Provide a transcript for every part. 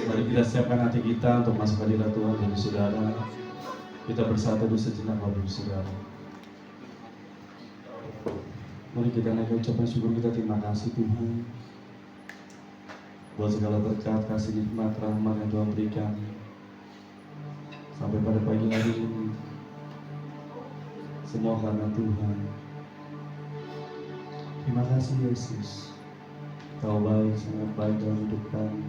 Mari kita siapkan hati kita untuk masuk hadirat Tuhan, Bapak Saudara. Kita bersatu dulu sejenak, Bapak Saudara. Mari kita naikkan ucapan syukur kita, terima kasih Tuhan buat segala berkat, kasih, nikmat, rahmat yang Tuhan berikan sampai pada pagi hari ini. Semua karena Tuhan. Terima kasih Yesus. Kau baik, sangat baik dalam hidup kami.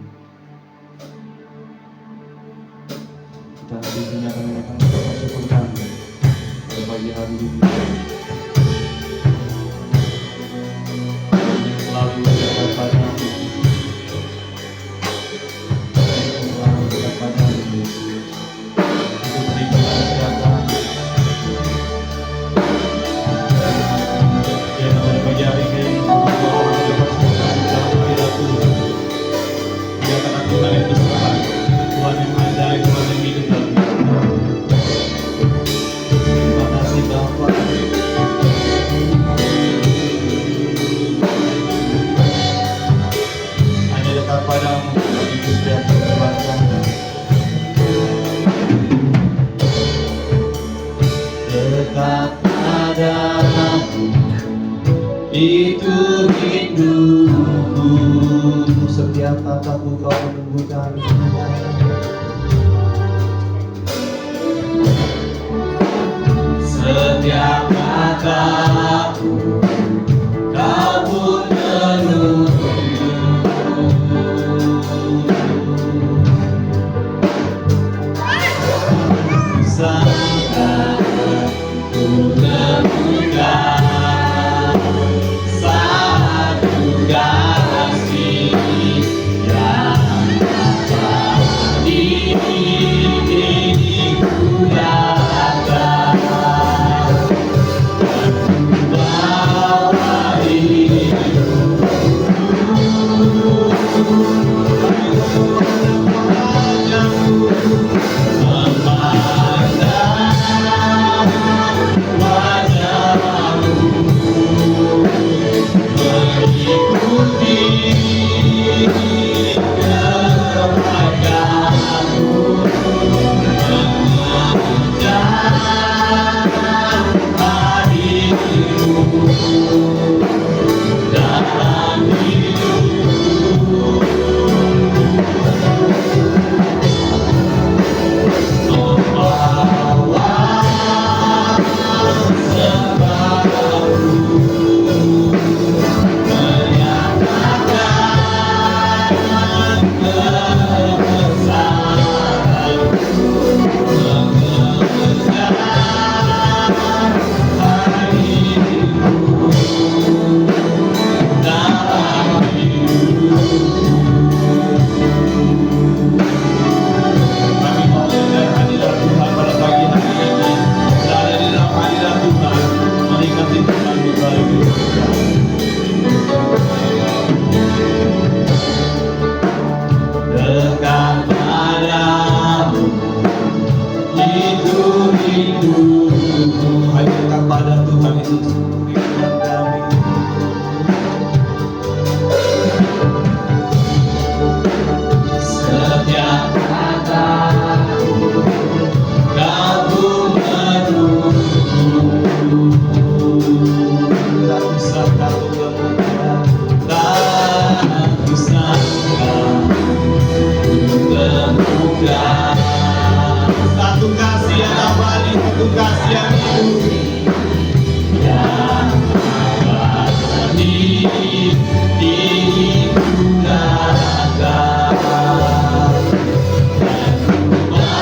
Kita hari ini akan menaikkan ucapan syukur kami pada pagi hari ini. Selalu dekat padamu. Selalu dekat padamu Yesus. Untuk berikan kesehatan. Ya, pada pagi hari ini dia karena Tuhan yang besar, Tuhan yang ada, Tuhan yang hidup dalam hidup kami. Terima kasih Bapa. Hanya dekat padamu, bagi Gusti yang berkeluarga. Dekat padamu, itu rinduku. Setiap kataku kau menunggukan. Setiap kataku kau pun menunggu. Sangka ku temukan satu kasih yang abadi diriku datang dan membawa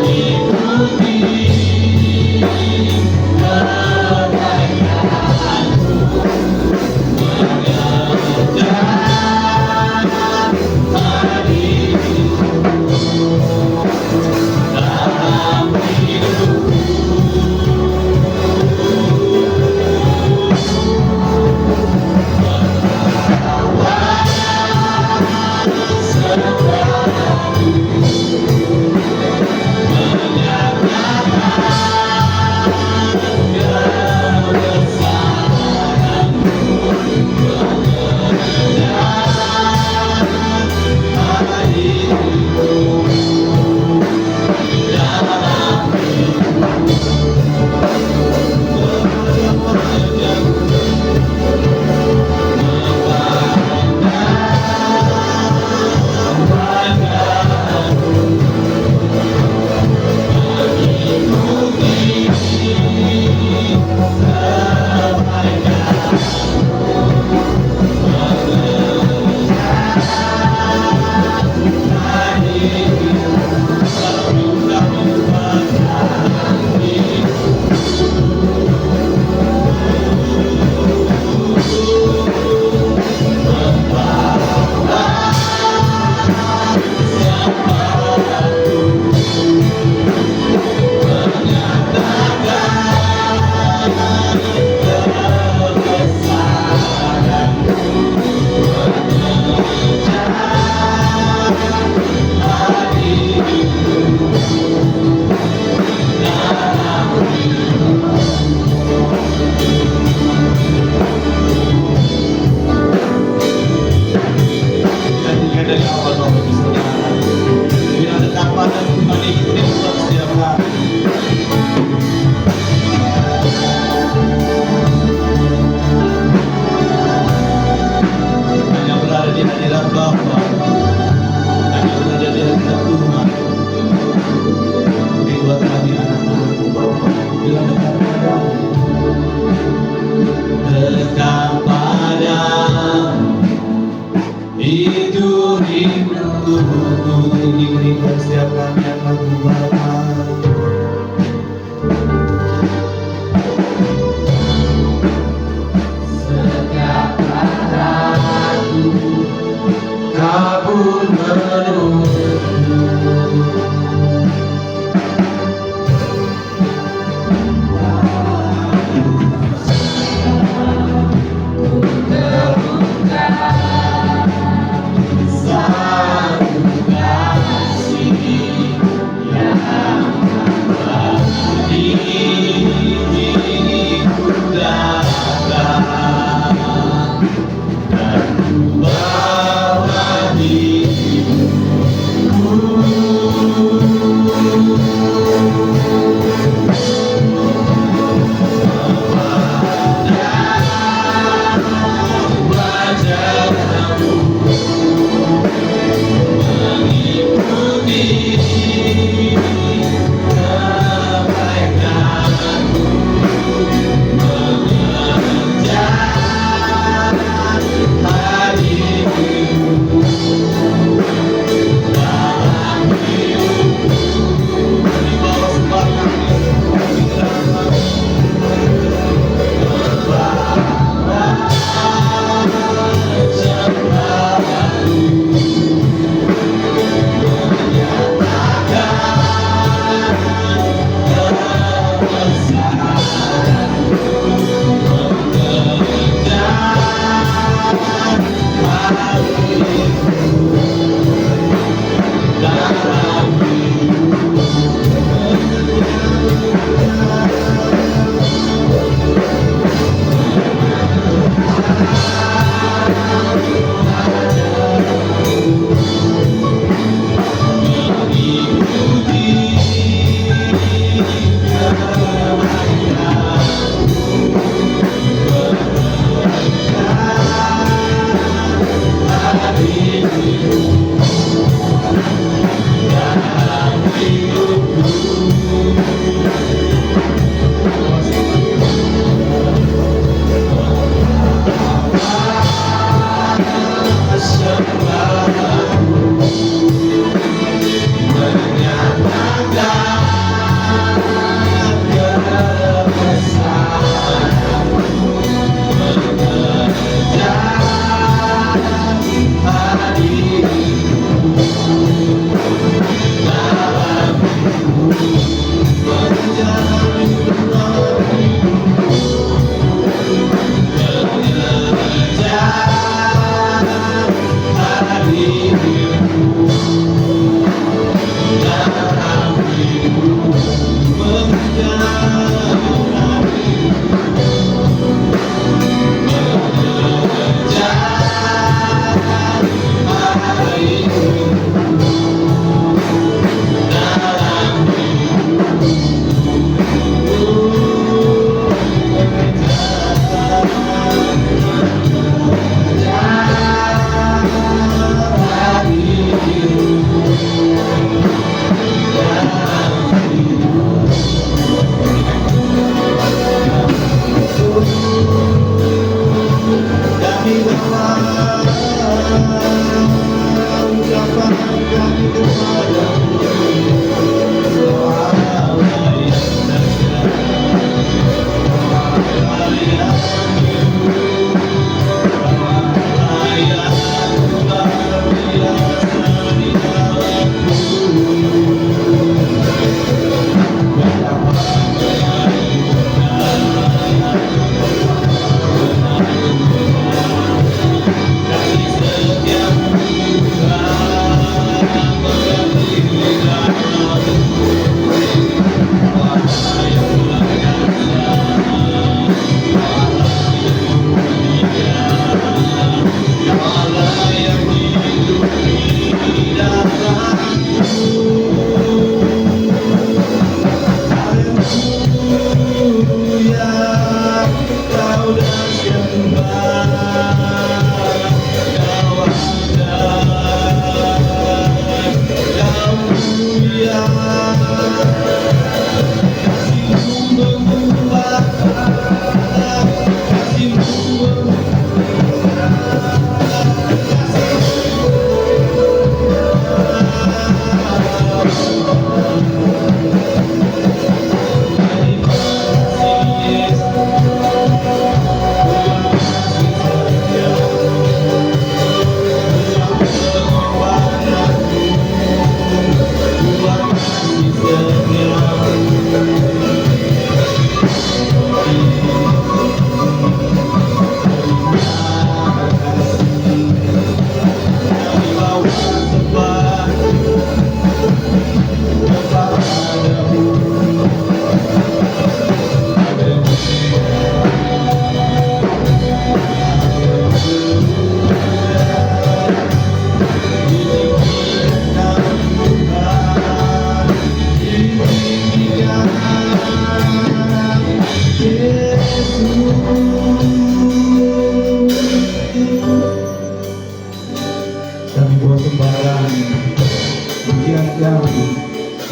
Mengikuti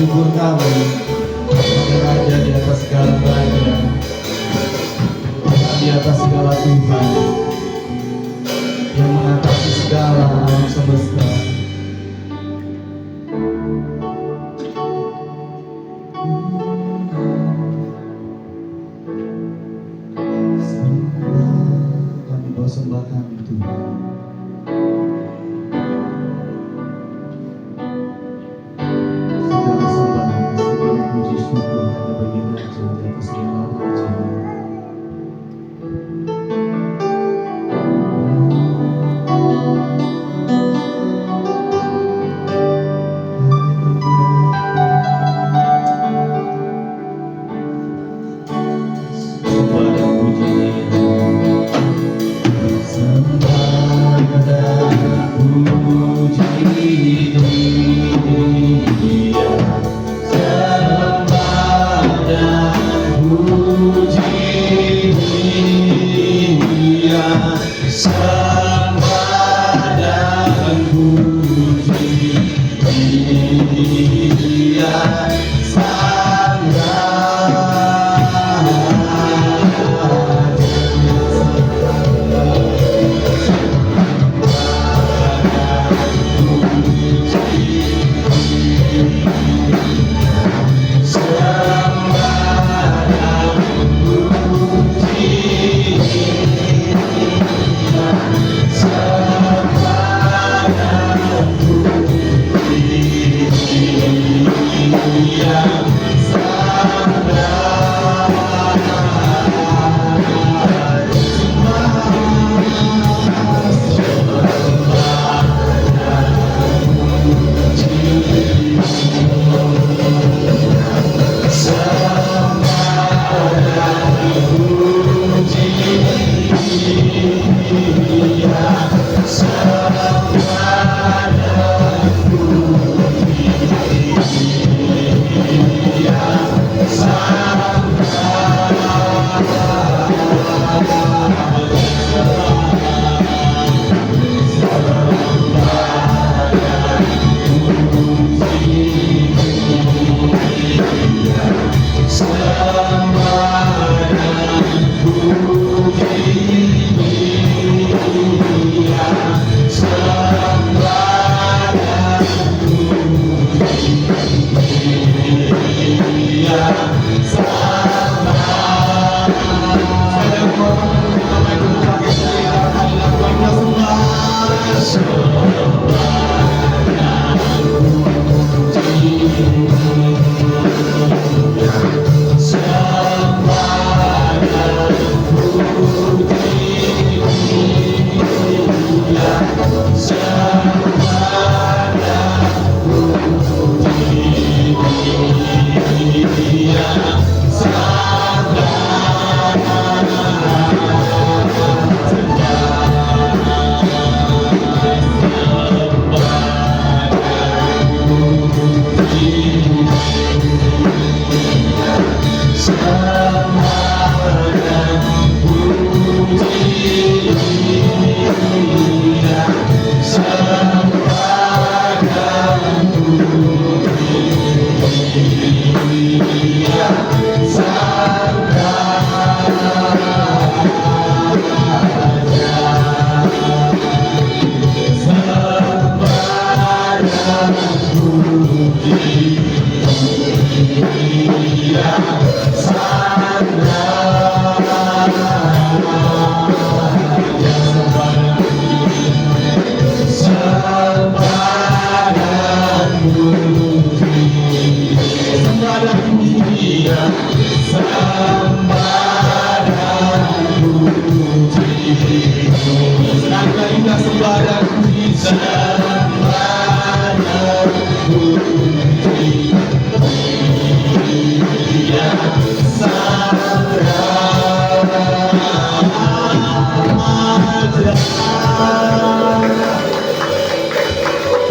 syukur kami kepada Raja di atas segala raja, di atas segala Tuhan yang mengatasi segala alam semesta. Semua kami persembahkan Tuhan. Yeah.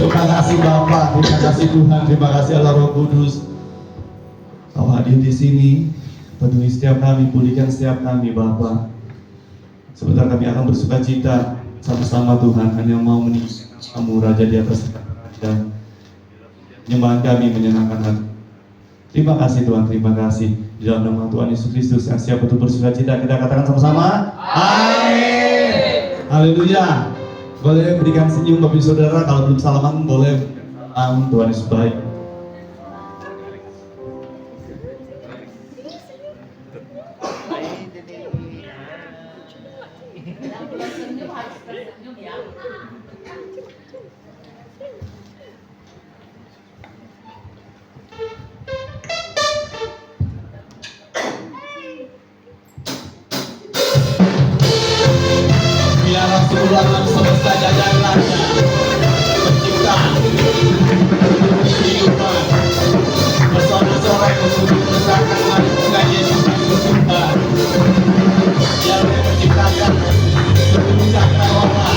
Terima kasih Bapak, terima kasih Tuhan, terima kasih Allah Roh Kudus. Kau hadir di sini, penuhi setiap kami, pulihkan setiap kami Bapak. Sebentar kami akan bersuka cita sama-sama Tuhan, hanya mau menikmati Kamu Raja di atas raja. Penyembahan kami menyenangkan hati. Terima kasih Tuhan, terima kasih. Di dalam nama Tuhan Yesus Kristus yang siap untuk bersuka cita, kita katakan sama-sama. Amin. Haleluya. Boleh berikan senyum bagi saudara, kalau belum salaman boleh. Tuhan Yesus baik. Biarlah seluruh alam semesta jajan raja pencipta kehidupan bersorak-sorai untuk membesarkan nama Tuhan Yesus Kristus Tuhan yang menciptakan seluruh cakrawala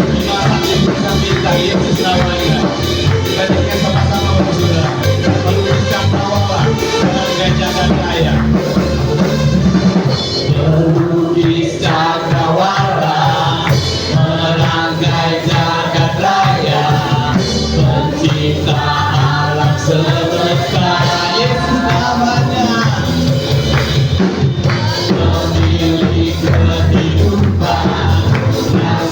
di mana kita minta Yesus namanya. Kita nyanyikan sama-sama saudara, seluruh cakrawala dengan gajah dan raya. Melukis cakrawala merangkai jagat raya, pencipta alam semesta, Yesus namanya. Pemilik kehidupan yang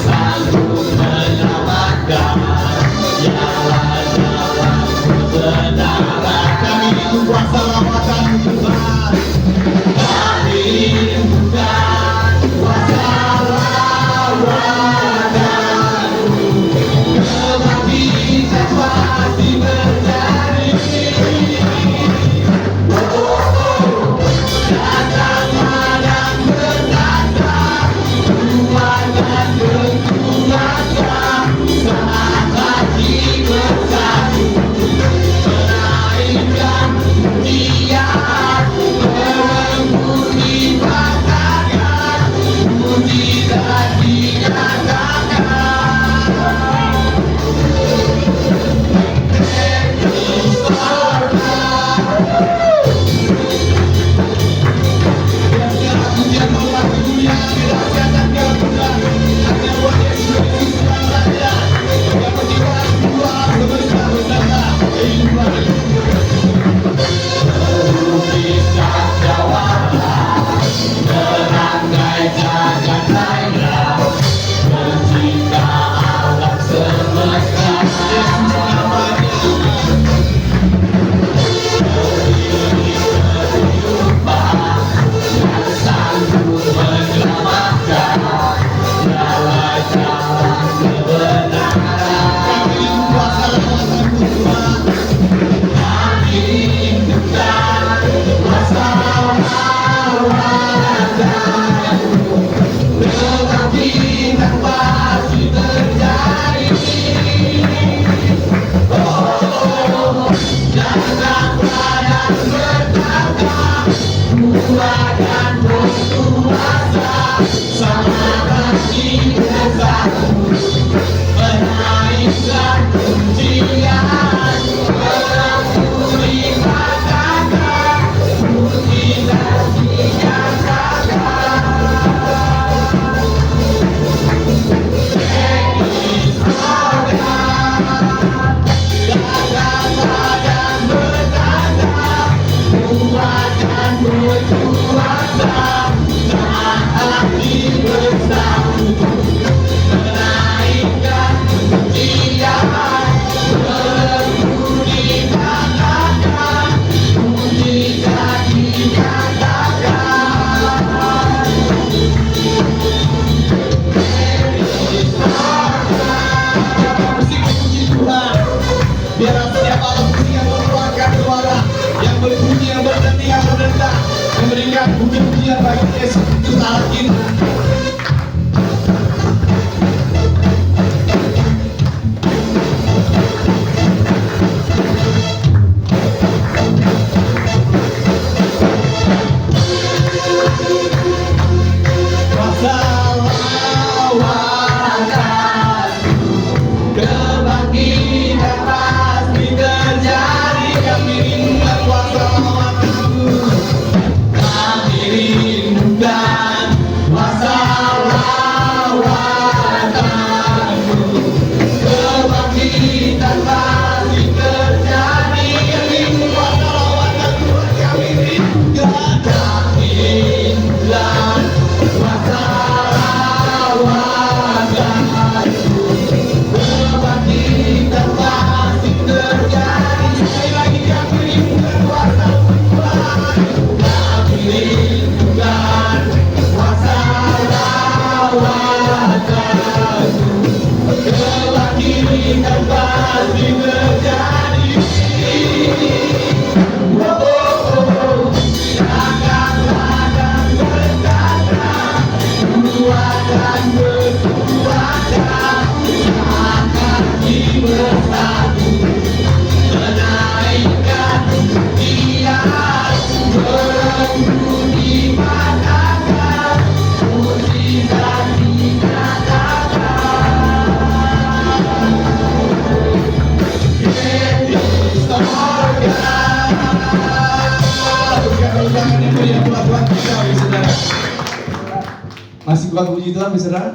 Masih kuat puji Tuhan, saudara?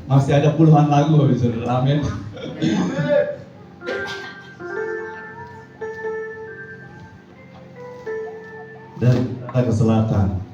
Masih ada puluhan lagu, saudara. Amin. Dari utara ke selatan.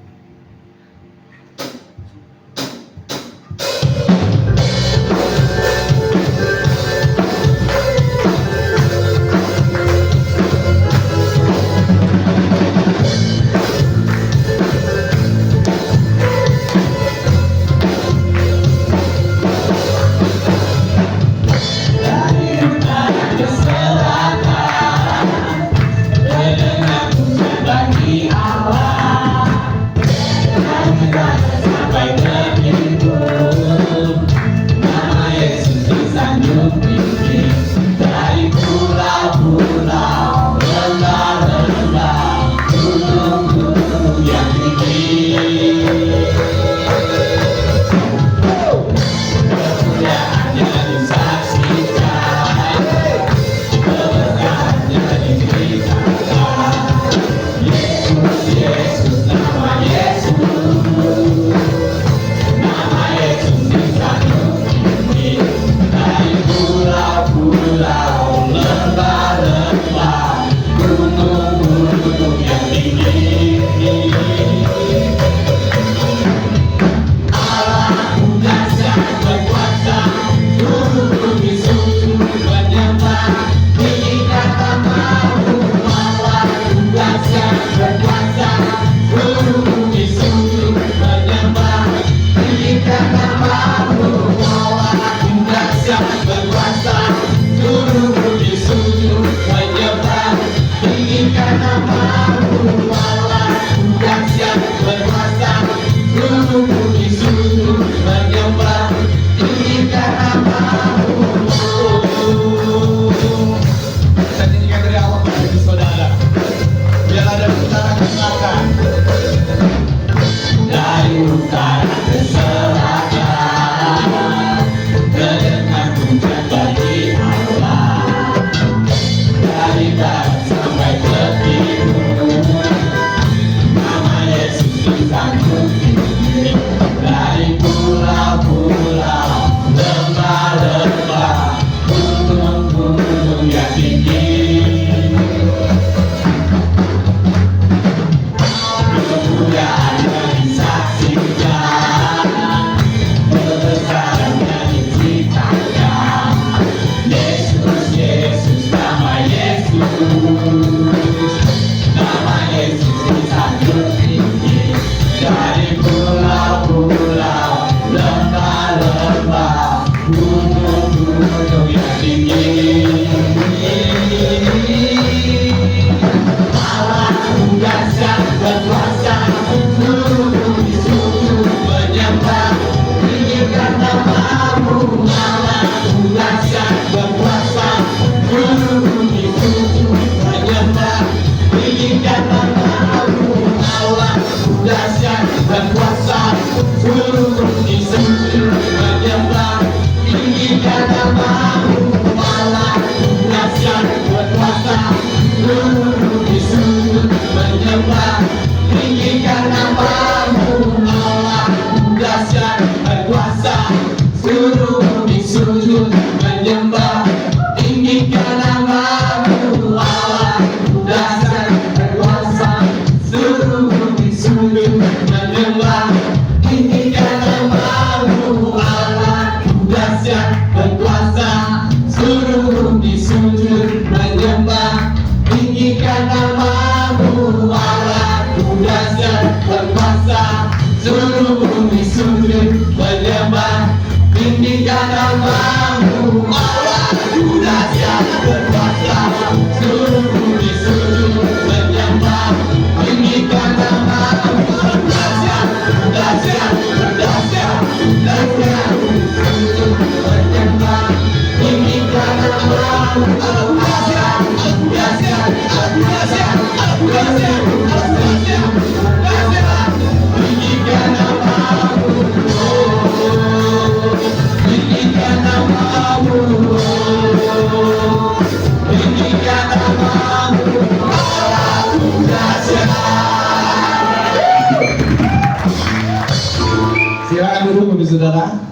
saudara?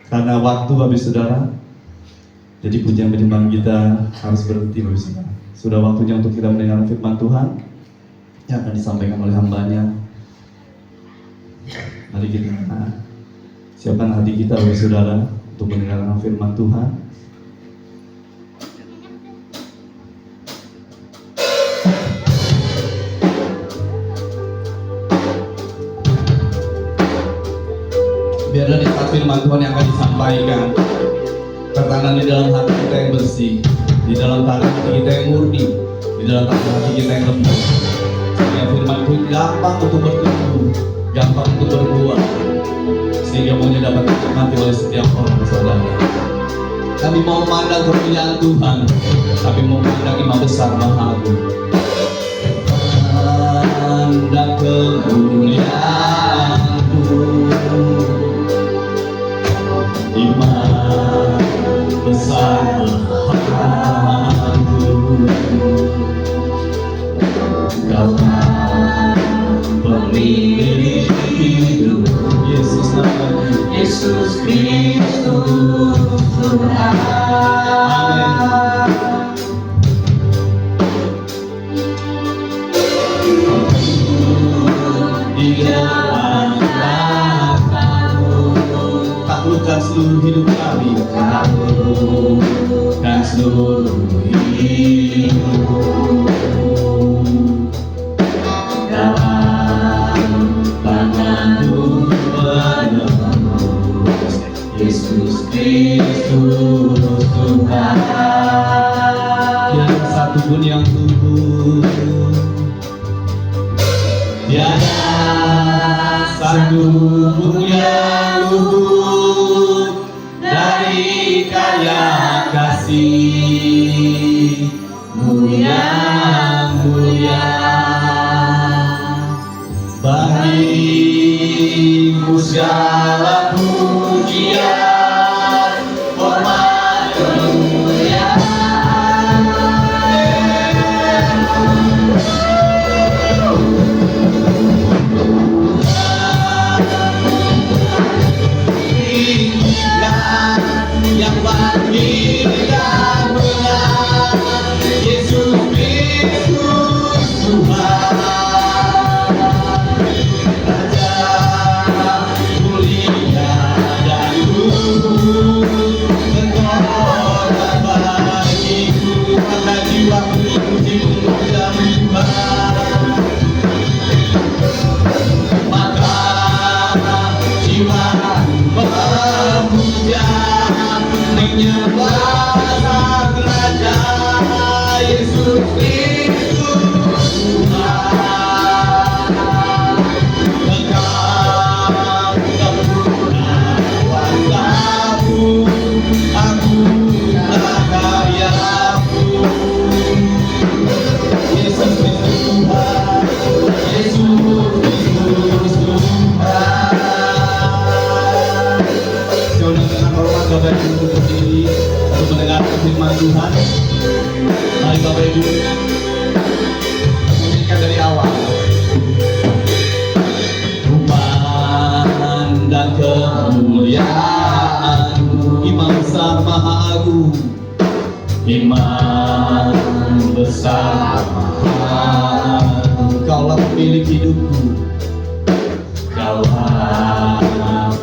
Karena waktu habis saudara, jadi pujian penyembahan kita harus berhenti Bapak saudara. Sudah waktunya untuk kita mendengar firman Tuhan yang akan disampaikan oleh hambanya. Mari kita siapkan hati kita Bapak saudara untuk mendengarkan firman Tuhan. Biarlah di saat firman Tuhan yang akan disampaikan, tertanam di dalam hati kita yang bersih, di dalam hati kita yang murni, di dalam hati kita yang lembut. Sehingga firman Tuhan gampang untuk bertumbuh, gampang untuk berbuah, sehingga maunya dapat dinikmati oleh setiap orang saudara. Kami mau memandang kemuliaan Tuhan, kami mau memandang Imam besar Maha Agung. Memandang kemuliaan Tuhan, Imam besar Maha Agung, Kau pemilik hidup, Yesus namanya, Yesus Kristus Tuhan. Amin. Di dalam taklukkan seluruh hidup kami, taklukkan seluruh hidup dalam tangan-Mu penebus, Yesus Kristus Tuhan. Tiada satu pun yang luput, tiada satu pun yang luput dari karya kasih-Mu yang mulia. Bagi-Mu segala pujian, hormat, kemuliaan. Yang bagi dan benar, Yesus Kristus Tuhan. Raja mulia dan luhur, berkorban bagiku, maka jiwaku puji-Mu menyembah. Maka jiwa memuja, menyembah Sang Raja, Yesus Kristus Tuhan. Engkau sempurna kuasa-Mu, agunglah karya-Mu. Yesus Kristus Tuhan, Yesus Kristus Tuhan. Saudara dengan hormat Bapak Ibu untuk berdiri untuk mendengar firman Tuhan. Mari Bapak Ibu menyanyikan dari awal. Memandang kemuliaan-Mu, Imam besar Maha Agung, Imam besar Maha Agung. Kaulah pemilik hidupku, Kaulah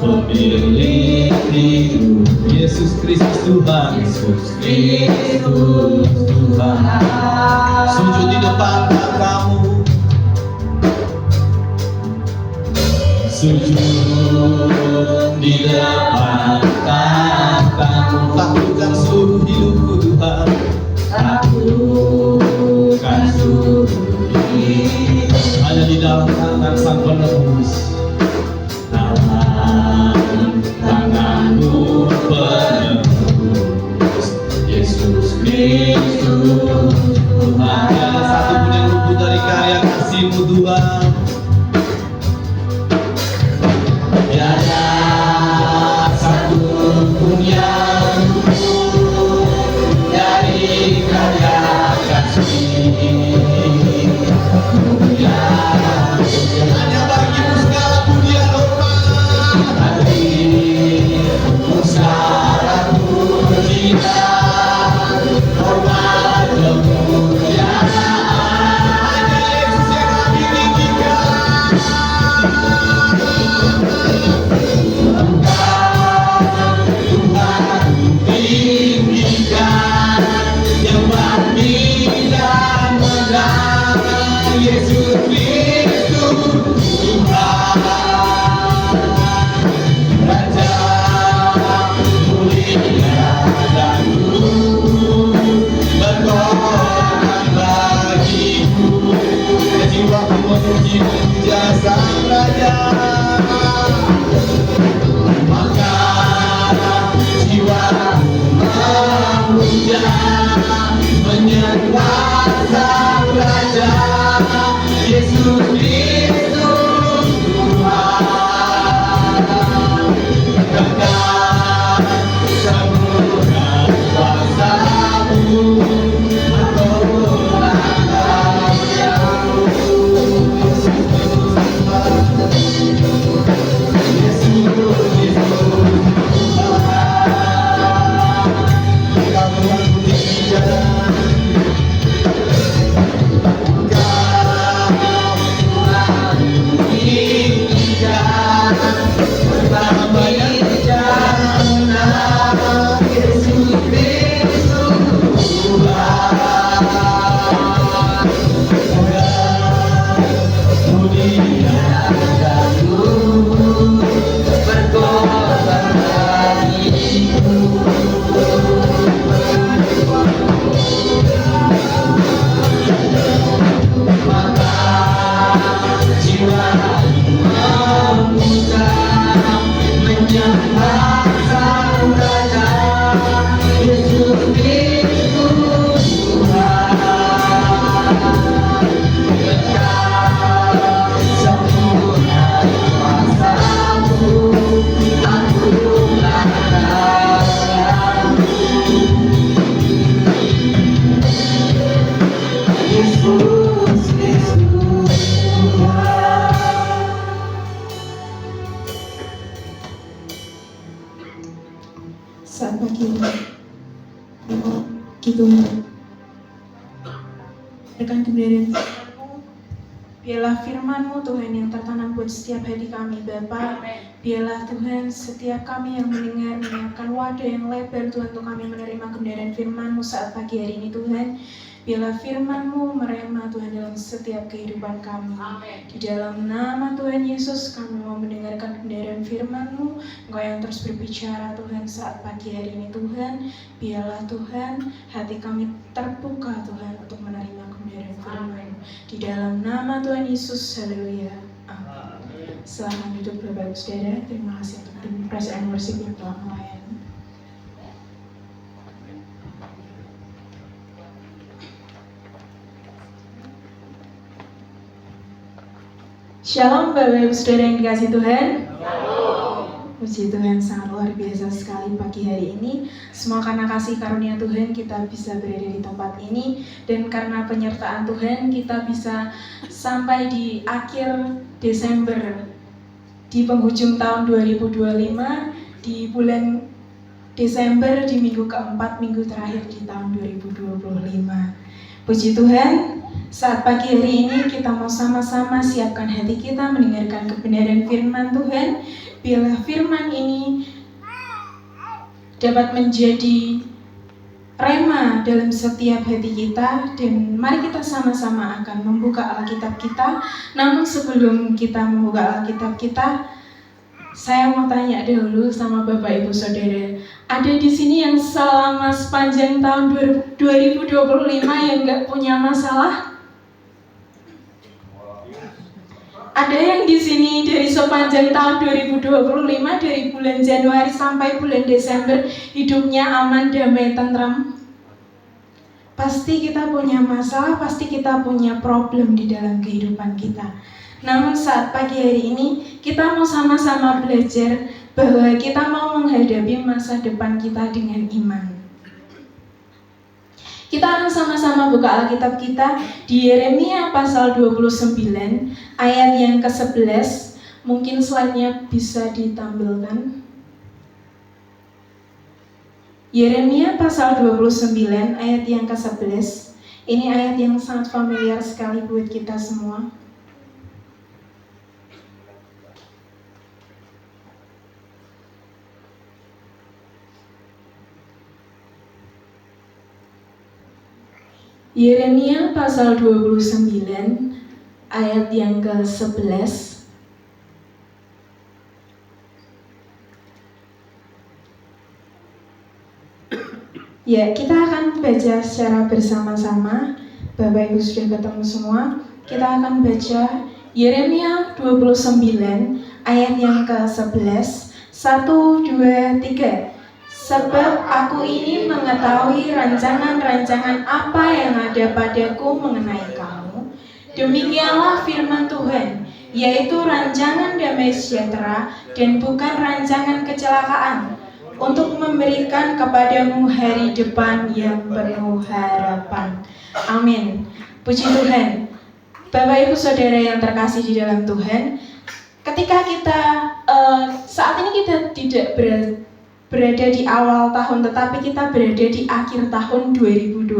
pemilik hidup, Yesus Kristus Tuhan, Yesus Kristus Tuhan. Sujud di depan takhta-Mu, sujud di depan takhta-Mu. Taklukkan seluruh hidupku Tuhan, taklukkan seluruh hidup. Hanya di dalam tangan Sang Penebus, tangan-Mu penebus, Yesus Kristus Tuhan. Tiada satu pun yang luput dari karya kasih-Mu Tuhan. Tiada Saat pagi ini, gitu rekan kebenaran firman-Mu, biarlah firman-Mu Tuhan yang tertanam buat setiap hati kami Bapa. Biarlah Tuhan setiap kami yang mendengar menyiapkan wadah yang lebar Tuhan untuk kami menerima kebenaran firman-Mu saat pagi hari ini Tuhan. Biarlah firman-Mu merema Tuhan dalam setiap kehidupan kami. Amin. Di dalam nama Tuhan Yesus kami mau mendengarkan kebenaran firman-Mu. Engkau yang terus berbicara Tuhan saat pagi hari ini Tuhan. Biarlah Tuhan hati kami terbuka Tuhan untuk menerima kebenaran firman-Mu. Di dalam nama Tuhan Yesus, haleluya. Amin. Selamat duduk Bapak Ibu Saudara. Terima kasih untuk tim praise and worship yang telah melayani. Shalom Bapak Ibu Saudara yang dikasihi Tuhan. Puji Tuhan, sangat luar biasa sekali pagi hari ini. Semua karena kasih karunia Tuhan kita bisa berada di tempat ini. Dan karena penyertaan Tuhan kita bisa sampai di akhir Desember, di penghujung tahun 2025, di bulan Desember, di minggu keempat, minggu terakhir di tahun 2025. Puji Tuhan, saat pagi hari ini kita mau sama-sama siapkan hati kita mendengarkan kebenaran firman Tuhan. Biarlah firman ini dapat menjadi rema dalam setiap hati kita. Dan mari kita sama-sama akan membuka Alkitab kita. Namun sebelum kita membuka Alkitab kita, saya mau tanya dahulu sama Bapak Ibu Saudara. Ada di sini yang selama sepanjang tahun 2025 yang nggak punya masalah? Ada yang di sini dari sepanjang tahun 2025, dari bulan Januari sampai bulan Desember, hidupnya aman, damai, tentram? Pasti kita punya masalah, pasti kita punya problem di dalam kehidupan kita. Namun saat pagi hari ini, kita mau sama-sama belajar bahwa kita mau menghadapi masa depan kita dengan iman. Kita akan sama-sama buka Alkitab kita di Yeremia pasal 29 ayat yang ke-11. Mungkin slide-nya bisa ditampilkan. Yeremia pasal 29 ayat yang ke-11. Ini ayat yang sangat familiar sekali buat kita semua. Yeremia pasal 29 ayat yang ke-11. Ya, kita akan baca secara bersama-sama. Bapak Ibu sudah ketemu semua. Kita akan baca Yeremia 29 ayat yang ke-11. 1, 2, 3. Sebab aku ini mengetahui rancangan-rancangan apa yang ada padaku mengenai kamu. Demikianlah firman Tuhan, yaitu rancangan damai sejahtera dan bukan rancangan kecelakaan, untuk memberikan kepadamu hari depan yang penuh harapan. Amin. Puji Tuhan. Bapak Ibu Saudara yang terkasih di dalam Tuhan, ketika kita saat ini kita tidak berada di awal tahun, tetapi kita berada di akhir tahun 2025.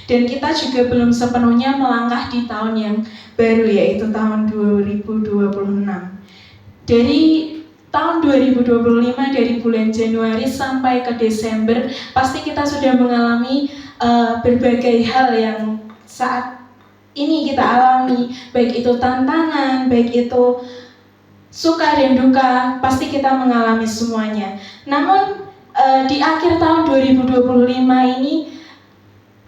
Dan kita juga belum sepenuhnya melangkah di tahun yang baru, yaitu tahun 2026. Dari tahun 2025, dari bulan Januari sampai ke Desember, pasti kita sudah mengalami berbagai hal yang saat ini kita alami, baik itu tantangan, baik itu suka dan duka, pasti kita mengalami semuanya. Namun di akhir tahun 2025 ini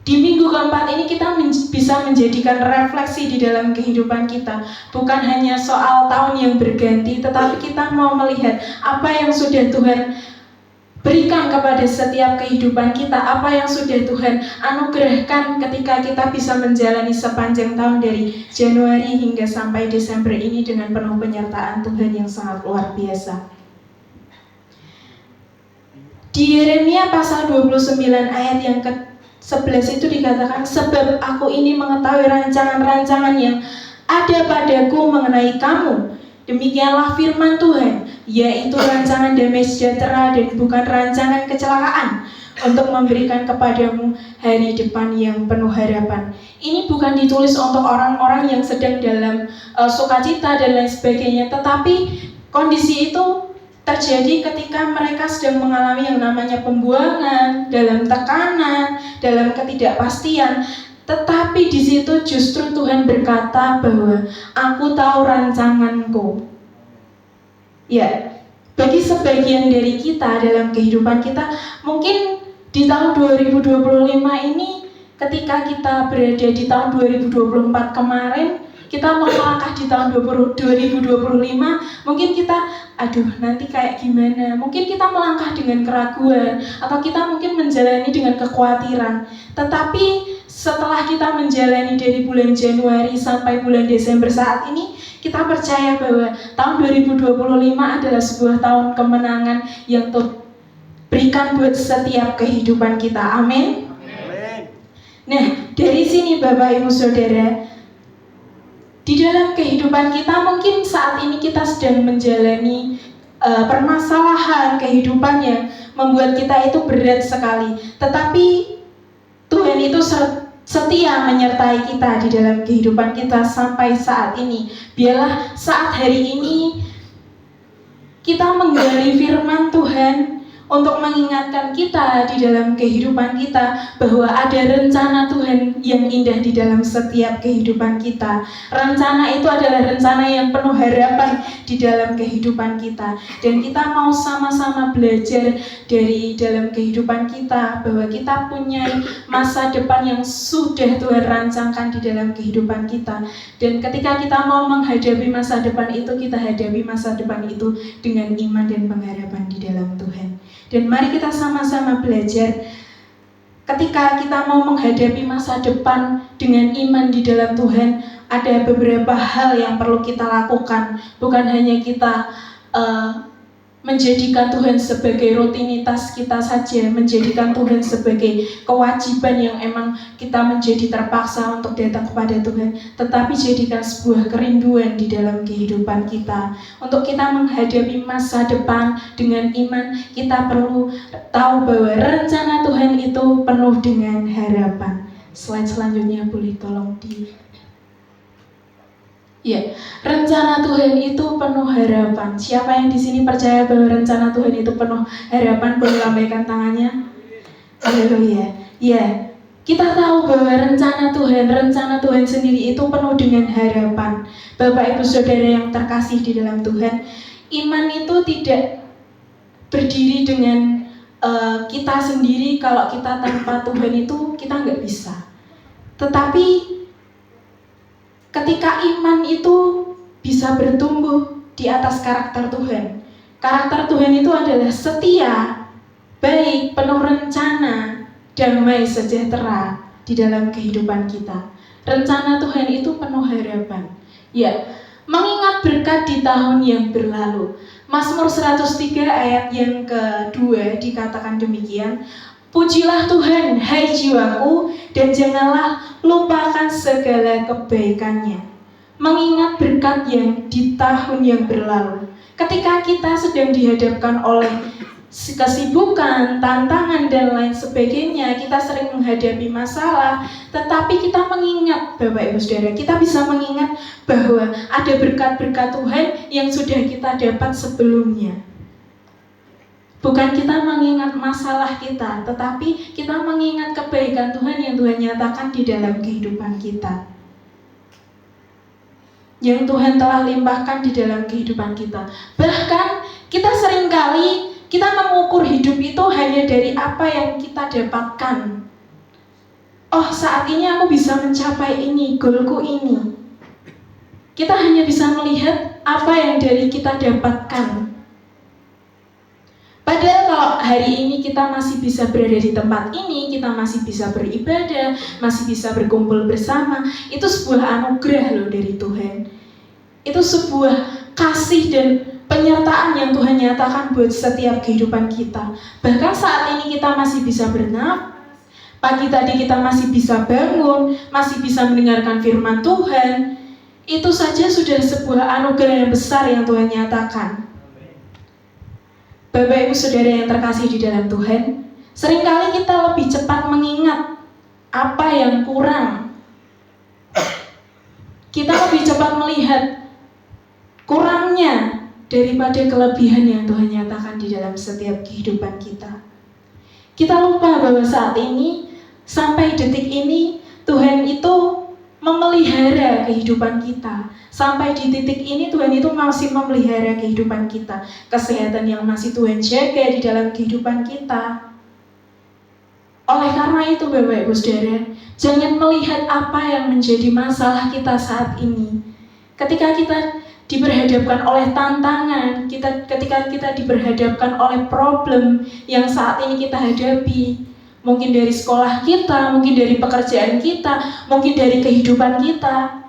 Di minggu keempat ini kita bisa menjadikan refleksi di dalam kehidupan kita. Bukan hanya soal tahun yang berganti, tetapi kita mau melihat apa yang sudah Tuhan berikan kepada setiap kehidupan kita, apa yang sudah Tuhan anugerahkan ketika kita bisa menjalani sepanjang tahun dari Januari hingga sampai Desember ini dengan penuh penyertaan Tuhan yang sangat luar biasa. Di Yeremia pasal 29 ayat yang ke-11 itu dikatakan, sebab aku ini mengetahui rancangan-rancangan yang ada padaku mengenai kamu. Demikianlah firman Tuhan, yaitu rancangan damai sejahtera dan bukan rancangan kecelakaan, untuk memberikan kepadamu hari depan yang penuh harapan. Ini bukan ditulis untuk orang-orang yang sedang dalam sukacita dan lain sebagainya, tetapi kondisi itu terjadi ketika mereka sedang mengalami yang namanya pembuangan, dalam tekanan, dalam ketidakpastian. Tetapi di situ justru Tuhan berkata bahwa aku tahu rancanganku. Ya, bagi sebagian dari kita dalam kehidupan kita, mungkin di tahun 2025 ini, ketika kita berada di tahun 2024 kemarin, kita mau melangkah di tahun 2025, mungkin kita, aduh nanti kayak gimana, mungkin kita melangkah dengan keraguan, atau kita mungkin menjalani dengan kekhawatiran. Tetapi setelah kita menjalani dari bulan Januari sampai bulan Desember saat ini, kita percaya bahwa tahun 2025 adalah sebuah tahun kemenangan yang Tuhan berikan buat setiap kehidupan kita. Amin. Nah, dari sini Bapak Ibu Saudara, di dalam kehidupan kita mungkin saat ini kita sedang menjalani permasalahan kehidupan yang membuat kita itu berat sekali. Tetapi Tuhan itu setia menyertai kita di dalam kehidupan kita sampai saat ini. Biarlah saat hari ini kita menggali firman Tuhan untuk mengingatkan kita di dalam kehidupan kita bahwa ada rencana Tuhan yang indah di dalam setiap kehidupan kita. Rencana itu adalah rencana yang penuh harapan di dalam kehidupan kita. Dan kita mau sama-sama belajar dari dalam kehidupan kita bahwa kita punya masa depan yang sudah Tuhan rancangkan di dalam kehidupan kita. Dan ketika kita mau menghadapi masa depan itu, kita hadapi masa depan itu dengan iman dan pengharapan di dalam Tuhan. Dan mari kita sama-sama belajar ketika kita mau menghadapi masa depan dengan iman di dalam Tuhan, ada beberapa hal yang perlu kita lakukan. Bukan hanya kita menjadikan Tuhan sebagai rutinitas kita saja, menjadikan Tuhan sebagai kewajiban yang emang kita menjadi terpaksa untuk datang kepada Tuhan, tetapi jadikan sebuah kerinduan di dalam kehidupan kita. Untuk kita menghadapi masa depan dengan iman, kita perlu tahu bahwa rencana Tuhan itu penuh dengan harapan. Slide selanjutnya boleh tolong Ya, rencana Tuhan itu penuh harapan. Siapa yang di sini percaya bahwa rencana Tuhan itu penuh harapan, boleh lambaikan tangannya. Haleluya. Ya, kita tahu bahwa rencana Tuhan sendiri itu penuh dengan harapan. Bapak Ibu Saudara yang terkasih di dalam Tuhan, iman itu tidak berdiri dengan kita sendiri. Kalau kita tanpa Tuhan itu kita nggak bisa. Tetapi ketika iman itu bisa bertumbuh di atas karakter Tuhan. Karakter Tuhan itu adalah setia, baik, penuh rencana, damai, sejahtera di dalam kehidupan kita. Rencana Tuhan itu penuh harapan. Ya, mengingat berkat di tahun yang berlalu. Mazmur 103 ayat yang kedua dikatakan demikian, pujilah Tuhan, hai jiwaku, dan janganlah lupakan segala kebaikannya. Mengingat berkat yang di tahun yang berlalu. Ketika kita sedang dihadapkan oleh kesibukan, tantangan, dan lain sebagainya, kita sering menghadapi masalah, tetapi kita mengingat, Bapak Ibu Saudara, kita bisa mengingat bahwa ada berkat-berkat Tuhan yang sudah kita dapat sebelumnya. Bukan kita mengingat masalah kita, tetapi kita mengingat kebaikan Tuhan yang Tuhan nyatakan di dalam kehidupan kita. Yang Tuhan telah limpahkan di dalam kehidupan kita. Bahkan kita seringkali kita mengukur hidup itu hanya dari apa yang kita dapatkan. oh saat ini aku bisa mencapai ini, goalku ini. Kita hanya bisa melihat apa yang dari kita dapatkan. Padahal kalau hari ini kita masih bisa berada di tempat ini, kita masih bisa beribadah, masih bisa berkumpul bersama, itu sebuah anugerah loh dari Tuhan. Itu sebuah kasih dan penyertaan yang Tuhan nyatakan buat setiap kehidupan kita. Bahkan saat ini kita masih bisa bernapas, pagi tadi kita masih bisa bangun, masih bisa mendengarkan firman Tuhan. Itu saja sudah sebuah anugerah yang besar yang Tuhan nyatakan. Bapak Ibu Saudara yang terkasih di dalam Tuhan, seringkali kita lebih cepat mengingat apa yang kurang. Kita lebih cepat melihat kurangnya daripada kelebihan yang Tuhan nyatakan di dalam setiap kehidupan kita. Kita lupa bahwa saat ini, sampai detik ini, Tuhan itu memelihara kehidupan kita. Sampai di titik ini Tuhan itu masih memelihara kehidupan kita. Kesehatan yang masih Tuhan jaga di dalam kehidupan kita. Oleh karena itu Bapak Ibu Saudara, jangan melihat apa yang menjadi masalah kita saat ini. Ketika kita diperhadapkan oleh tantangan, ketika kita diperhadapkan oleh problem yang saat ini kita hadapi, mungkin dari sekolah kita, mungkin dari pekerjaan kita, mungkin dari kehidupan kita.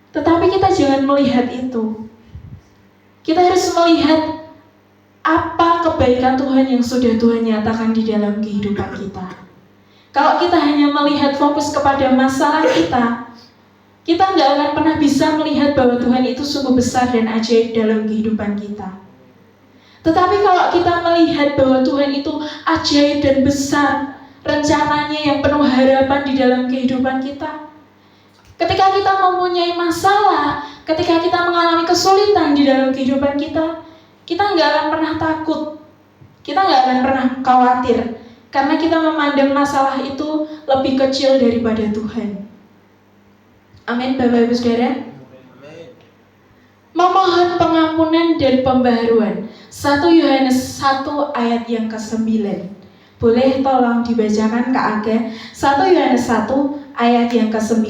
Tetapi kita jangan melihat itu. Kita harus melihat apa kebaikan Tuhan yang sudah Tuhan nyatakan di dalam kehidupan kita. Kalau kita hanya melihat fokus kepada masalah kita nggak akan pernah bisa melihat bahwa Tuhan itu sungguh besar dan ajaib dalam kehidupan kita. Tetapi kalau kita melihat bahwa Tuhan itu ajaib dan besar, rencananya yang penuh harapan di dalam kehidupan kita, ketika kita mempunyai masalah, ketika kita mengalami kesulitan di dalam kehidupan kita nggak akan pernah takut, kita nggak akan pernah khawatir, karena kita memandang masalah itu lebih kecil daripada Tuhan. Amin, Bapak Ibu Saudara. Memohon pengampunan dan pembaharuan. 1 Yohanes 1 ayat yang ke-9. Boleh tolong dibacakan Kak Aga. 1 Yohanes 1 ayat yang ke-9. 1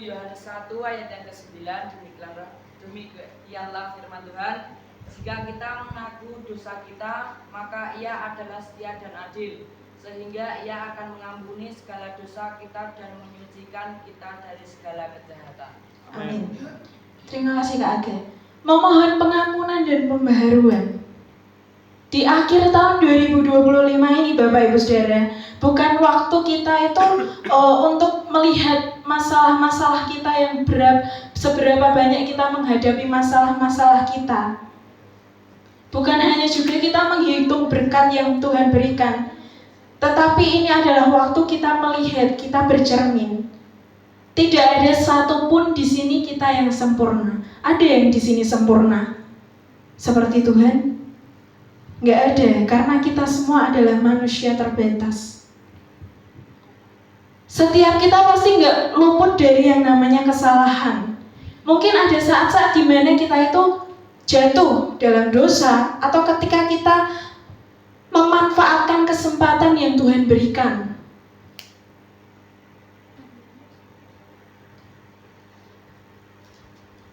Yohanes 1 ayat yang ke-9, demikianlah firman Tuhan, jika kita mengaku dosa kita, maka Ia adalah setia dan adil, sehingga Ia akan mengampuni segala dosa kita dan menyucikan kita dari segala kejahatan. Amin. Terima kasih Kak Aga. Memohon pengampunan dan pembaharuan. Di akhir tahun 2025 ini Bapak Ibu Saudara, bukan waktu kita itu untuk melihat masalah-masalah kita yang berat, seberapa banyak kita menghadapi masalah-masalah kita. Bukan hanya juga kita menghitung berkat yang Tuhan berikan, tetapi ini adalah waktu kita melihat, kita bercermin. Tidak ada satupun di sini kita yang sempurna. Ada yang di sini sempurna seperti Tuhan? Nggak ada, karena kita semua adalah manusia terbatas. Setiap kita pasti nggak luput dari yang namanya kesalahan. Mungkin ada saat-saat di mana kita itu jatuh dalam dosa, atau ketika kita memanfaatkan kesempatan yang Tuhan berikan.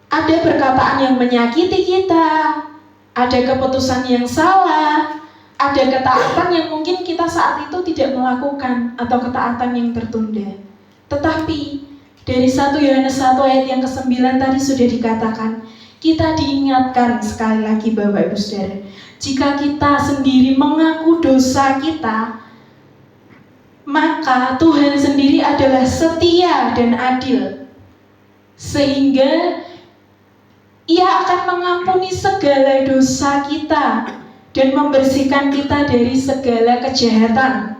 Ada perkataan yang menyakiti kita, ada keputusan yang salah, ada ketaatan yang mungkin kita saat itu tidak melakukan, atau ketaatan yang tertunda. Tetapi dari 1 Yohanes 1 ayat yang ke-9 tadi sudah dikatakan, kita diingatkan sekali lagi Bapak Ibu Saudara, jika kita sendiri mengaku dosa kita, maka Tuhan sendiri adalah setia dan adil, sehingga Ia akan mengampuni segala dosa kita dan membersihkan kita dari segala kejahatan.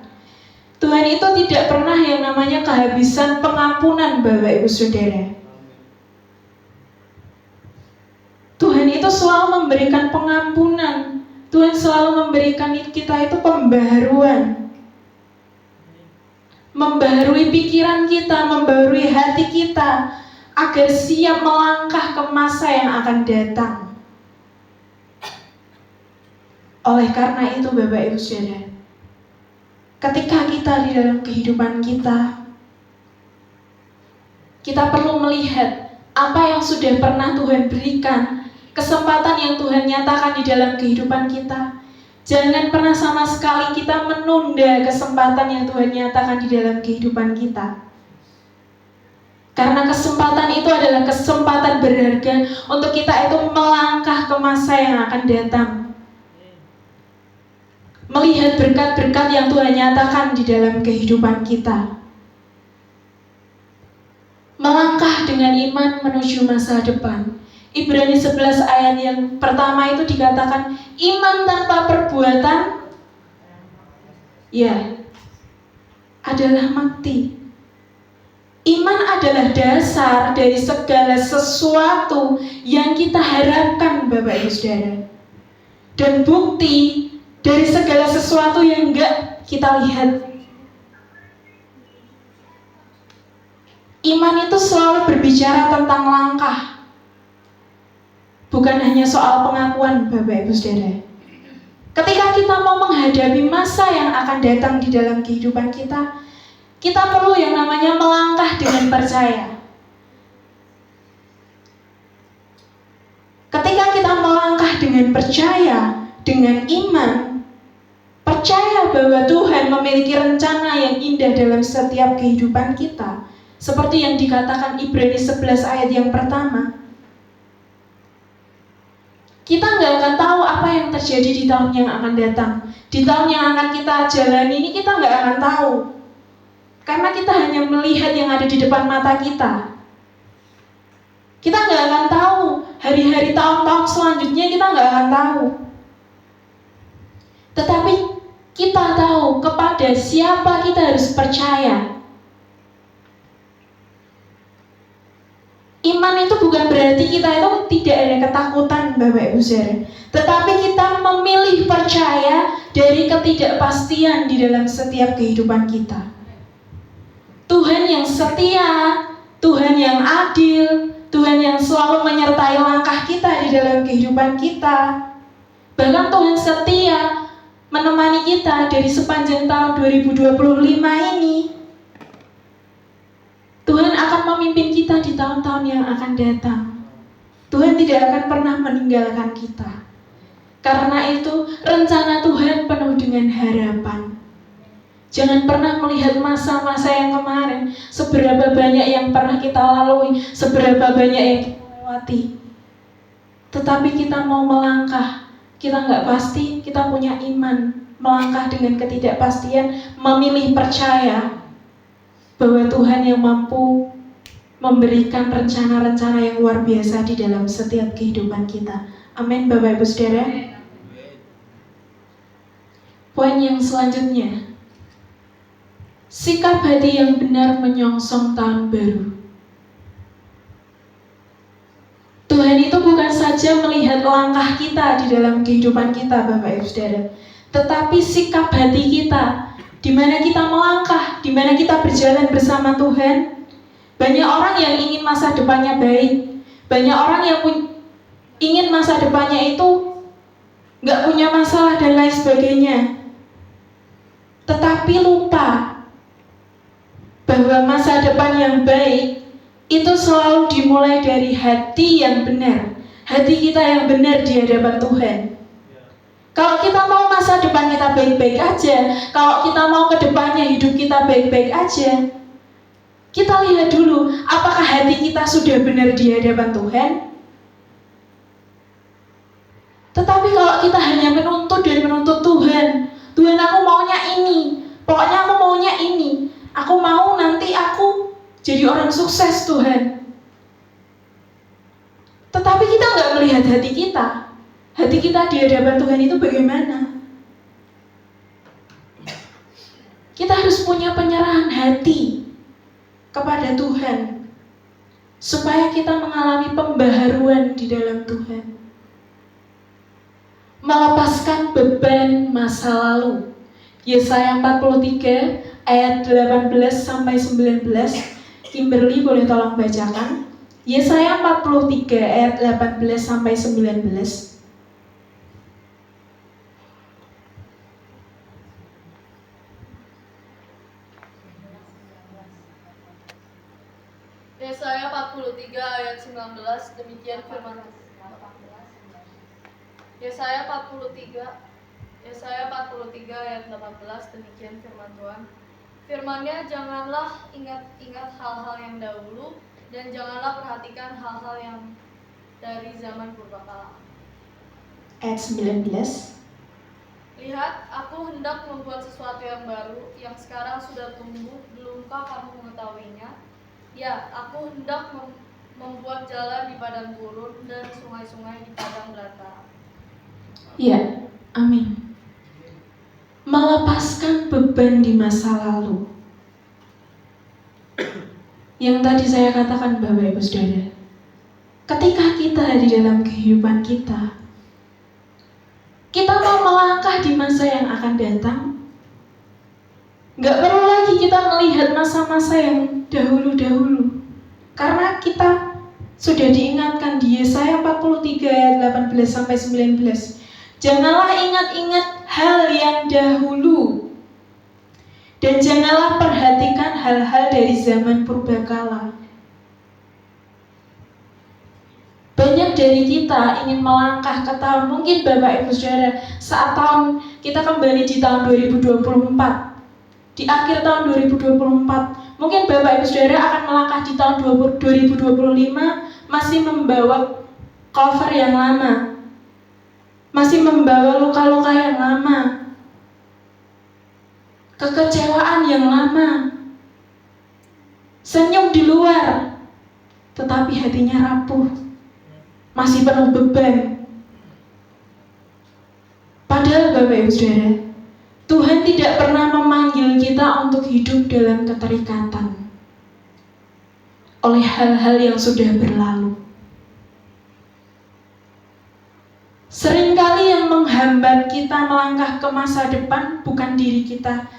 Tuhan itu tidak pernah yang namanya kehabisan pengampunan Bapak Ibu Saudara. Tuhan itu selalu memberikan pengampunan. Tuhan selalu memberikan kita itu pembaharuan. Membaharui pikiran kita, membaharui hati kita, agar siap melangkah ke masa yang akan datang. Oleh karena itu Bapak Ibu Saudara, ketika kita di dalam kehidupan kita perlu melihat apa yang sudah pernah Tuhan berikan, kesempatan yang Tuhan nyatakan di dalam kehidupan kita. Jangan pernah sama sekali kita menunda kesempatan yang Tuhan nyatakan di dalam kehidupan kita. Karena kesempatan itu adalah kesempatan berharga untuk kita itu melangkah ke masa yang akan datang. Melihat berkat-berkat yang Tuhan nyatakan di dalam kehidupan kita. Melangkah dengan iman menuju masa depan. Ibrani 11 ayat yang pertama itu dikatakan, iman tanpa perbuatan ya adalah mati. Iman adalah dasar dari segala sesuatu yang kita harapkan Bapak Ibu Saudara. Dan bukti dari segala sesuatu yang enggak kita lihat. Iman itu selalu berbicara tentang langkah. Bukan hanya soal pengakuan Bapak Ibu Saudara. Ketika kita mau menghadapi masa yang akan datang di dalam kehidupan kita perlu yang namanya melangkah dengan percaya. Ketika kita melangkah dengan percaya, dengan iman, percaya bahwa Tuhan memiliki rencana yang indah dalam setiap kehidupan kita, seperti yang dikatakan Ibrani 11 ayat yang pertama. Kita nggak akan tahu apa yang terjadi di tahun yang akan datang. Di tahun yang akan kita jalani ini kita nggak akan tahu. Karena kita hanya melihat yang ada di depan mata kita. Kita nggak akan tahu hari-hari tahun-tahun selanjutnya, kita nggak akan tahu. Tetapi kita tahu kepada siapa kita harus percaya. Iman itu bukan berarti kita itu tidak ada ketakutan Bapak Ibu Saudara, tetapi kita memilih percaya dari ketidakpastian di dalam setiap kehidupan kita. Tuhan yang setia, Tuhan yang adil, Tuhan yang selalu menyertai langkah kita di dalam kehidupan kita. Bahkan Tuhan setia menemani kita dari sepanjang tahun 2025 ini. Tuhan akan memimpin kita di tahun-tahun yang akan datang. Tuhan tidak akan pernah meninggalkan kita. Karena itu, rencana Tuhan penuh dengan harapan. Jangan pernah melihat masa-masa yang kemarin, seberapa banyak yang pernah kita lalui, seberapa banyak yang kita lewati. Tetapi kita mau melangkah, kita nggak pasti, kita punya iman. Melangkah dengan ketidakpastian, memilih percaya bahwa Tuhan yang mampu memberikan rencana-rencana yang luar biasa di dalam setiap kehidupan kita. Amin Bapak Ibu Saudara. Poin yang selanjutnya, sikap hati yang benar menyongsong tahun baru. Tuhan itu bukan saja melihat langkah kita di dalam kehidupan kita Bapak Ibu Saudara, tetapi sikap hati kita, di mana kita melangkah, di mana kita berjalan bersama Tuhan. Banyak orang yang ingin masa depannya baik, banyak orang yang ingin masa depannya itu nggak punya masalah dan lain sebagainya, tetapi lupa bahwa masa depan yang baik itu selalu dimulai dari hati yang benar, hati kita yang benar di hadapan Tuhan. Kalau kita mau masa depan kita baik-baik aja, kalau kita mau ke depannya hidup kita baik-baik aja, kita lihat dulu apakah hati kita sudah benar di hadapan Tuhan. Tetapi kalau kita hanya menuntut dan menuntut Tuhan, Tuhan aku maunya ini, pokoknya aku maunya ini, aku mau nanti aku jadi orang sukses Tuhan. Tetapi kita nggak melihat hati kita. Hati kita di hadapan Tuhan itu bagaimana? Kita harus punya penyerahan hati kepada Tuhan supaya kita mengalami pembaharuan di dalam Tuhan. Melepaskan beban masa lalu. Yesaya 43 ayat 18 sampai 19. Kimberly boleh tolong bacakan. Yesaya 43 ayat 18 sampai 19. Yesaya 43 ayat 19, demikian firman Yesaya 43 ayat 18, demikian firman Tuhan. Firman-Nya, janganlah ingat-ingat hal-hal yang dahulu, dan janganlah perhatikan hal-hal yang dari zaman purbakala. Ayat 19. Lihat, aku hendak membuat sesuatu yang baru, yang sekarang sudah tumbuh, belumkah kamu mengetahuinya? Ya, aku hendak membuat jalan di padang gurun dan sungai-sungai di padang belantara. Ya, amin. Melepaskan beban di masa lalu. Yang tadi saya katakan, Bapak Ibu Saudara, ketika kita di dalam kehidupan kita mau melangkah di masa yang akan datang, gak perlu lagi kita melihat masa-masa yang dahulu-dahulu, karena kita sudah diingatkan di Yesaya 43 ayat 18-19. Janganlah ingat-ingat hal yang dahulu, dan janganlah perhatikan hal-hal dari zaman purbakala. Banyak dari kita ingin melangkah ke tahun, mungkin Bapak Ibu Saudara, saat tahun kita kembali di tahun 2024, di akhir tahun 2024, mungkin Bapak Ibu Saudara akan melangkah di tahun 2025 masih membawa cover yang lama, masih membawa luka-luka yang lama, kekecewaan yang lama, senyum di luar, tetapi hatinya rapuh, masih penuh beban. Padahal Bapak Ibu Saudara, Tuhan tidak pernah memanggil kita untuk hidup dalam keterikatan oleh hal-hal yang sudah berlalu. Seringkali yang menghambat kita melangkah ke masa depan bukan diri kita,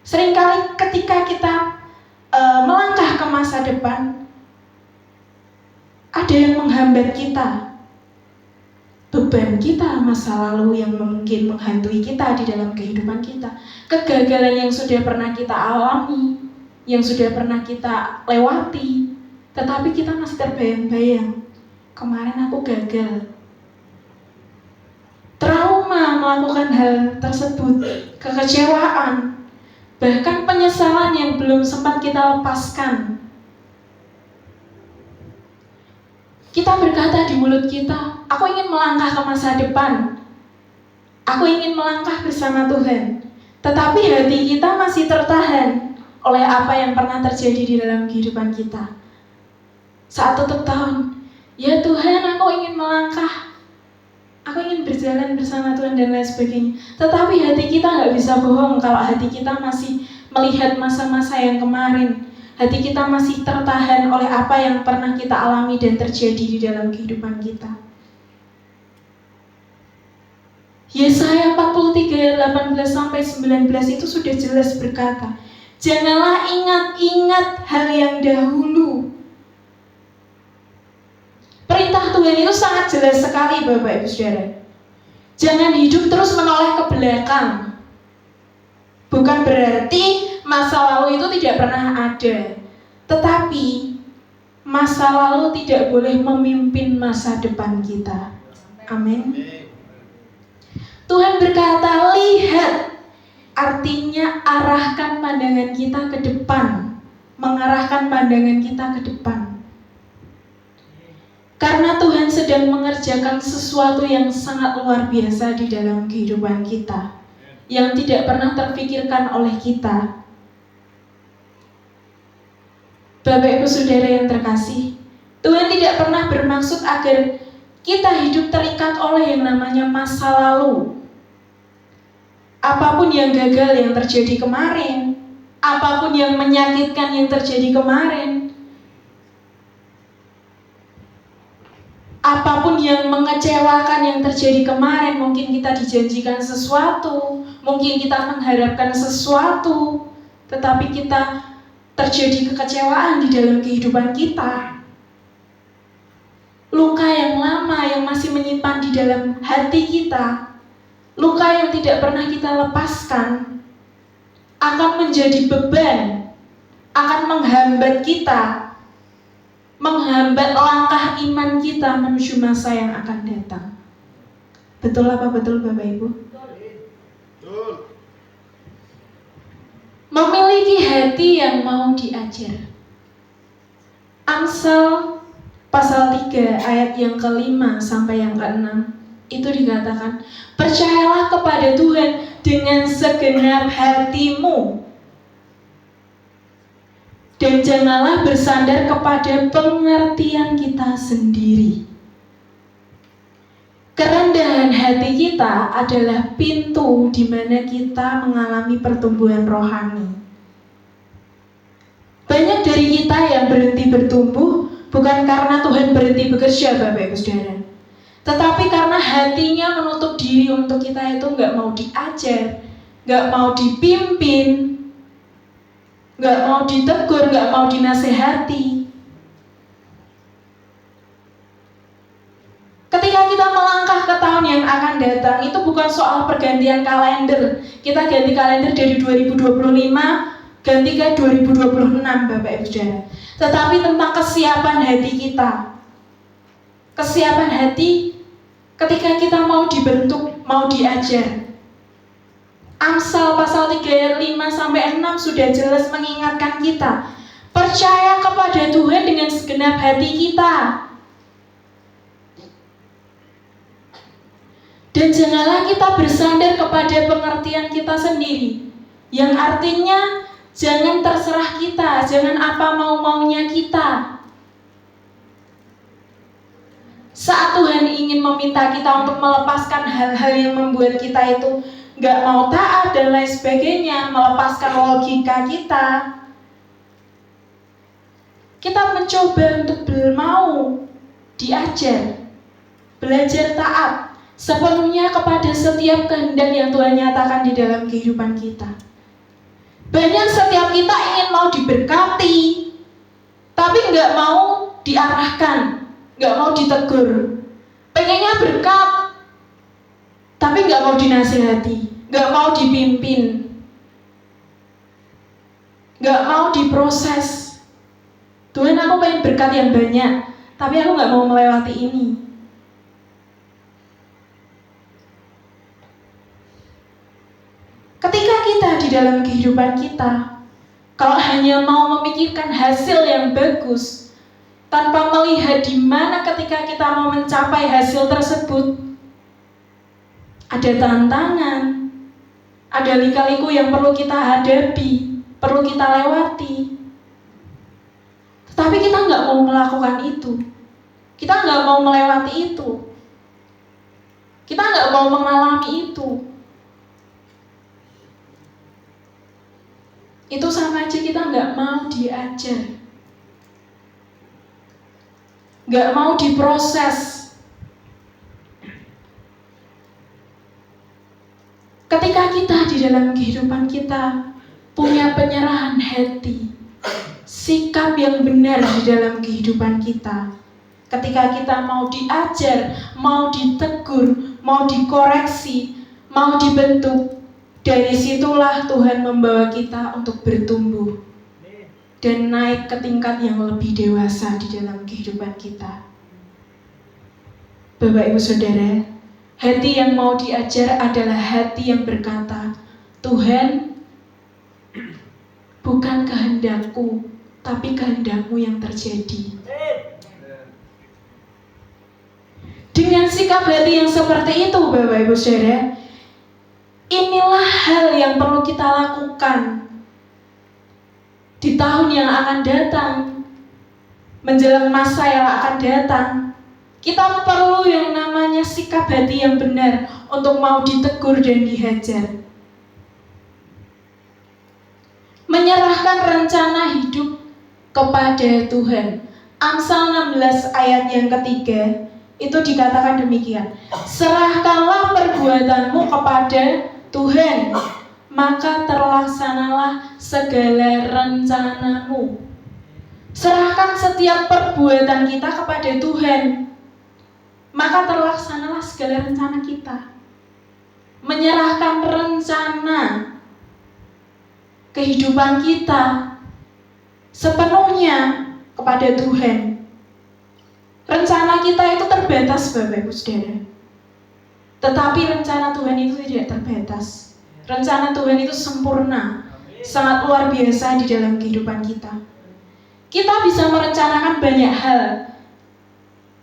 seringkali ketika kita melangkah ke masa depan, ada yang menghambat kita. Beban kita, masa lalu yang mungkin menghantui kita di dalam kehidupan kita, kegagalan yang sudah pernah kita alami, yang sudah pernah kita lewati, tetapi kita masih terbayang-bayang. Kemarin aku gagal. Trauma melakukan hal tersebut, kekecewaan, bahkan penyesalan yang belum sempat kita lepaskan. Kita berkata di mulut kita, aku ingin melangkah ke masa depan, aku ingin melangkah bersama Tuhan, tetapi hati kita masih tertahan oleh apa yang pernah terjadi di dalam kehidupan kita. Saat tutup tahun, ya Tuhan, aku ingin melangkah, aku ingin berjalan bersama Tuhan dan lain sebagainya. Tetapi hati kita gak bisa bohong kalau hati kita masih melihat masa-masa yang kemarin. Hati kita masih tertahan oleh apa yang pernah kita alami dan terjadi di dalam kehidupan kita. Yesaya 43 ayat 18-19 itu sudah jelas berkata, janganlah ingat-ingat hal yang dahulu. Perintah Tuhan itu sangat jelas sekali Bapak Ibu Saudara. Jangan hidup terus menoleh ke belakang. Bukan berarti masa lalu itu tidak pernah ada, tetapi masa lalu tidak boleh memimpin masa depan kita. Amin. Tuhan berkata, lihat, artinya arahkan pandangan kita ke depan, mengarahkan pandangan kita ke depan. Karena Tuhan sedang mengerjakan sesuatu yang sangat luar biasa di dalam kehidupan kita, yang tidak pernah terpikirkan oleh kita. Bapak Ibu Saudara yang terkasih, Tuhan tidak pernah bermaksud agar kita hidup terikat oleh yang namanya masa lalu. Apapun yang gagal yang terjadi kemarin, apapun yang menyakitkan yang terjadi kemarin, apapun yang mengecewakan yang terjadi kemarin, mungkin kita dijanjikan sesuatu, mungkin kita mengharapkan sesuatu, tetapi kita terjadi kekecewaan di dalam kehidupan kita. Luka yang lama yang masih menyimpan di dalam hati kita, luka yang tidak pernah kita lepaskan, akan menjadi beban, akan menghambat kita, menghambat langkah iman kita menuju masa yang akan datang. Betul apa betul Bapak Ibu? Memiliki hati yang mau diajar. Amsal pasal 3 ayat yang ke-5 sampai yang ke-6 itu dikatakan, percayalah kepada Tuhan dengan segenap hatimu dan janganlah bersandar kepada pengertian kita sendiri. Kerendahan hati kita adalah pintu di mana kita mengalami pertumbuhan rohani. Banyak dari kita yang berhenti bertumbuh bukan karena Tuhan berhenti bekerja, Bapak Ibu Saudara, tetapi karena hatinya menutup diri untuk kita itu nggak mau diajar, nggak mau dipimpin, nggak mau ditegur, nggak mau dinasehati. Ketika kita melangkah ke tahun yang akan datang, itu bukan soal pergantian kalender. Kita ganti kalender dari 2025 ganti ke 2026, Bapak Ibu Saudara. Tetapi tentang kesiapan hati kita. Kesiapan hati ketika kita mau dibentuk, mau diajar. Amsal pasal 3 ayat 5 sampai 6 sudah jelas mengingatkan kita, percaya kepada Tuhan dengan segenap hati kita. Dan janganlah kita bersandar kepada pengertian kita sendiri, yang artinya jangan terserah kita, jangan apa mau-maunya kita. Saat Tuhan ingin meminta kita untuk melepaskan hal-hal yang membuat kita itu gak mau taat dan lain sebagainya, melepaskan logika kita, kita mencoba untuk mau diajar, belajar taat sepenuhnya kepada setiap kehendak yang Tuhan nyatakan di dalam kehidupan kita. Banyak setiap kita ingin mau diberkati, tapi nggak mau diarahkan, nggak mau ditegur. Pengennya berkat, tapi nggak mau dinasihati, nggak mau dipimpin, nggak mau diproses. Tuhan, aku pengen berkat yang banyak, tapi aku nggak mau melewati ini. Ketika kita di dalam kehidupan kita, kalau hanya mau memikirkan hasil yang bagus, tanpa melihat di mana ketika kita mau mencapai hasil tersebut, ada tantangan, ada lika-liku yang perlu kita hadapi, perlu kita lewati. Tetapi kita nggak mau melakukan itu, kita nggak mau melewati itu, kita nggak mau mengalami itu. Itu sama aja kita nggak mau diajar, nggak mau diproses. Ketika kita di dalam kehidupan kita punya penyerahan hati, sikap yang benar di dalam kehidupan kita, ketika kita mau diajar, mau ditegur, mau dikoreksi, mau dibentuk, dari situlah Tuhan membawa kita untuk bertumbuh dan naik ke tingkat yang lebih dewasa di dalam kehidupan kita. Bapak Ibu Saudara, hati yang mau diajar adalah hati yang berkata, Tuhan, bukan kehendakku, tapi kehendak-Mu yang terjadi. Dengan sikap hati yang seperti itu, Bapak Ibu Saudara, inilah hal yang perlu kita lakukan di tahun yang akan datang, menjelang masa yang akan datang. Kita perlu yang namanya sikap hati yang benar untuk mau ditegur dan dihajar. Menyerahkan rencana hidup kepada Tuhan. Amsal 16 ayat yang ketiga itu dikatakan demikian, serahkanlah perbuatanmu kepada Tuhan, maka terlaksanalah segala rencanamu. Serahkan setiap perbuatan kita kepada Tuhan, maka terlaksanalah segala rencana kita. Menyerahkan rencana kehidupan kita sepenuhnya kepada Tuhan. Rencana kita itu terbatas, Bapak Ibu Saudara. Tetapi rencana Tuhan itu tidak terbatas. Rencana Tuhan itu sempurna, sangat luar biasa di dalam kehidupan kita. Kita bisa merencanakan banyak hal.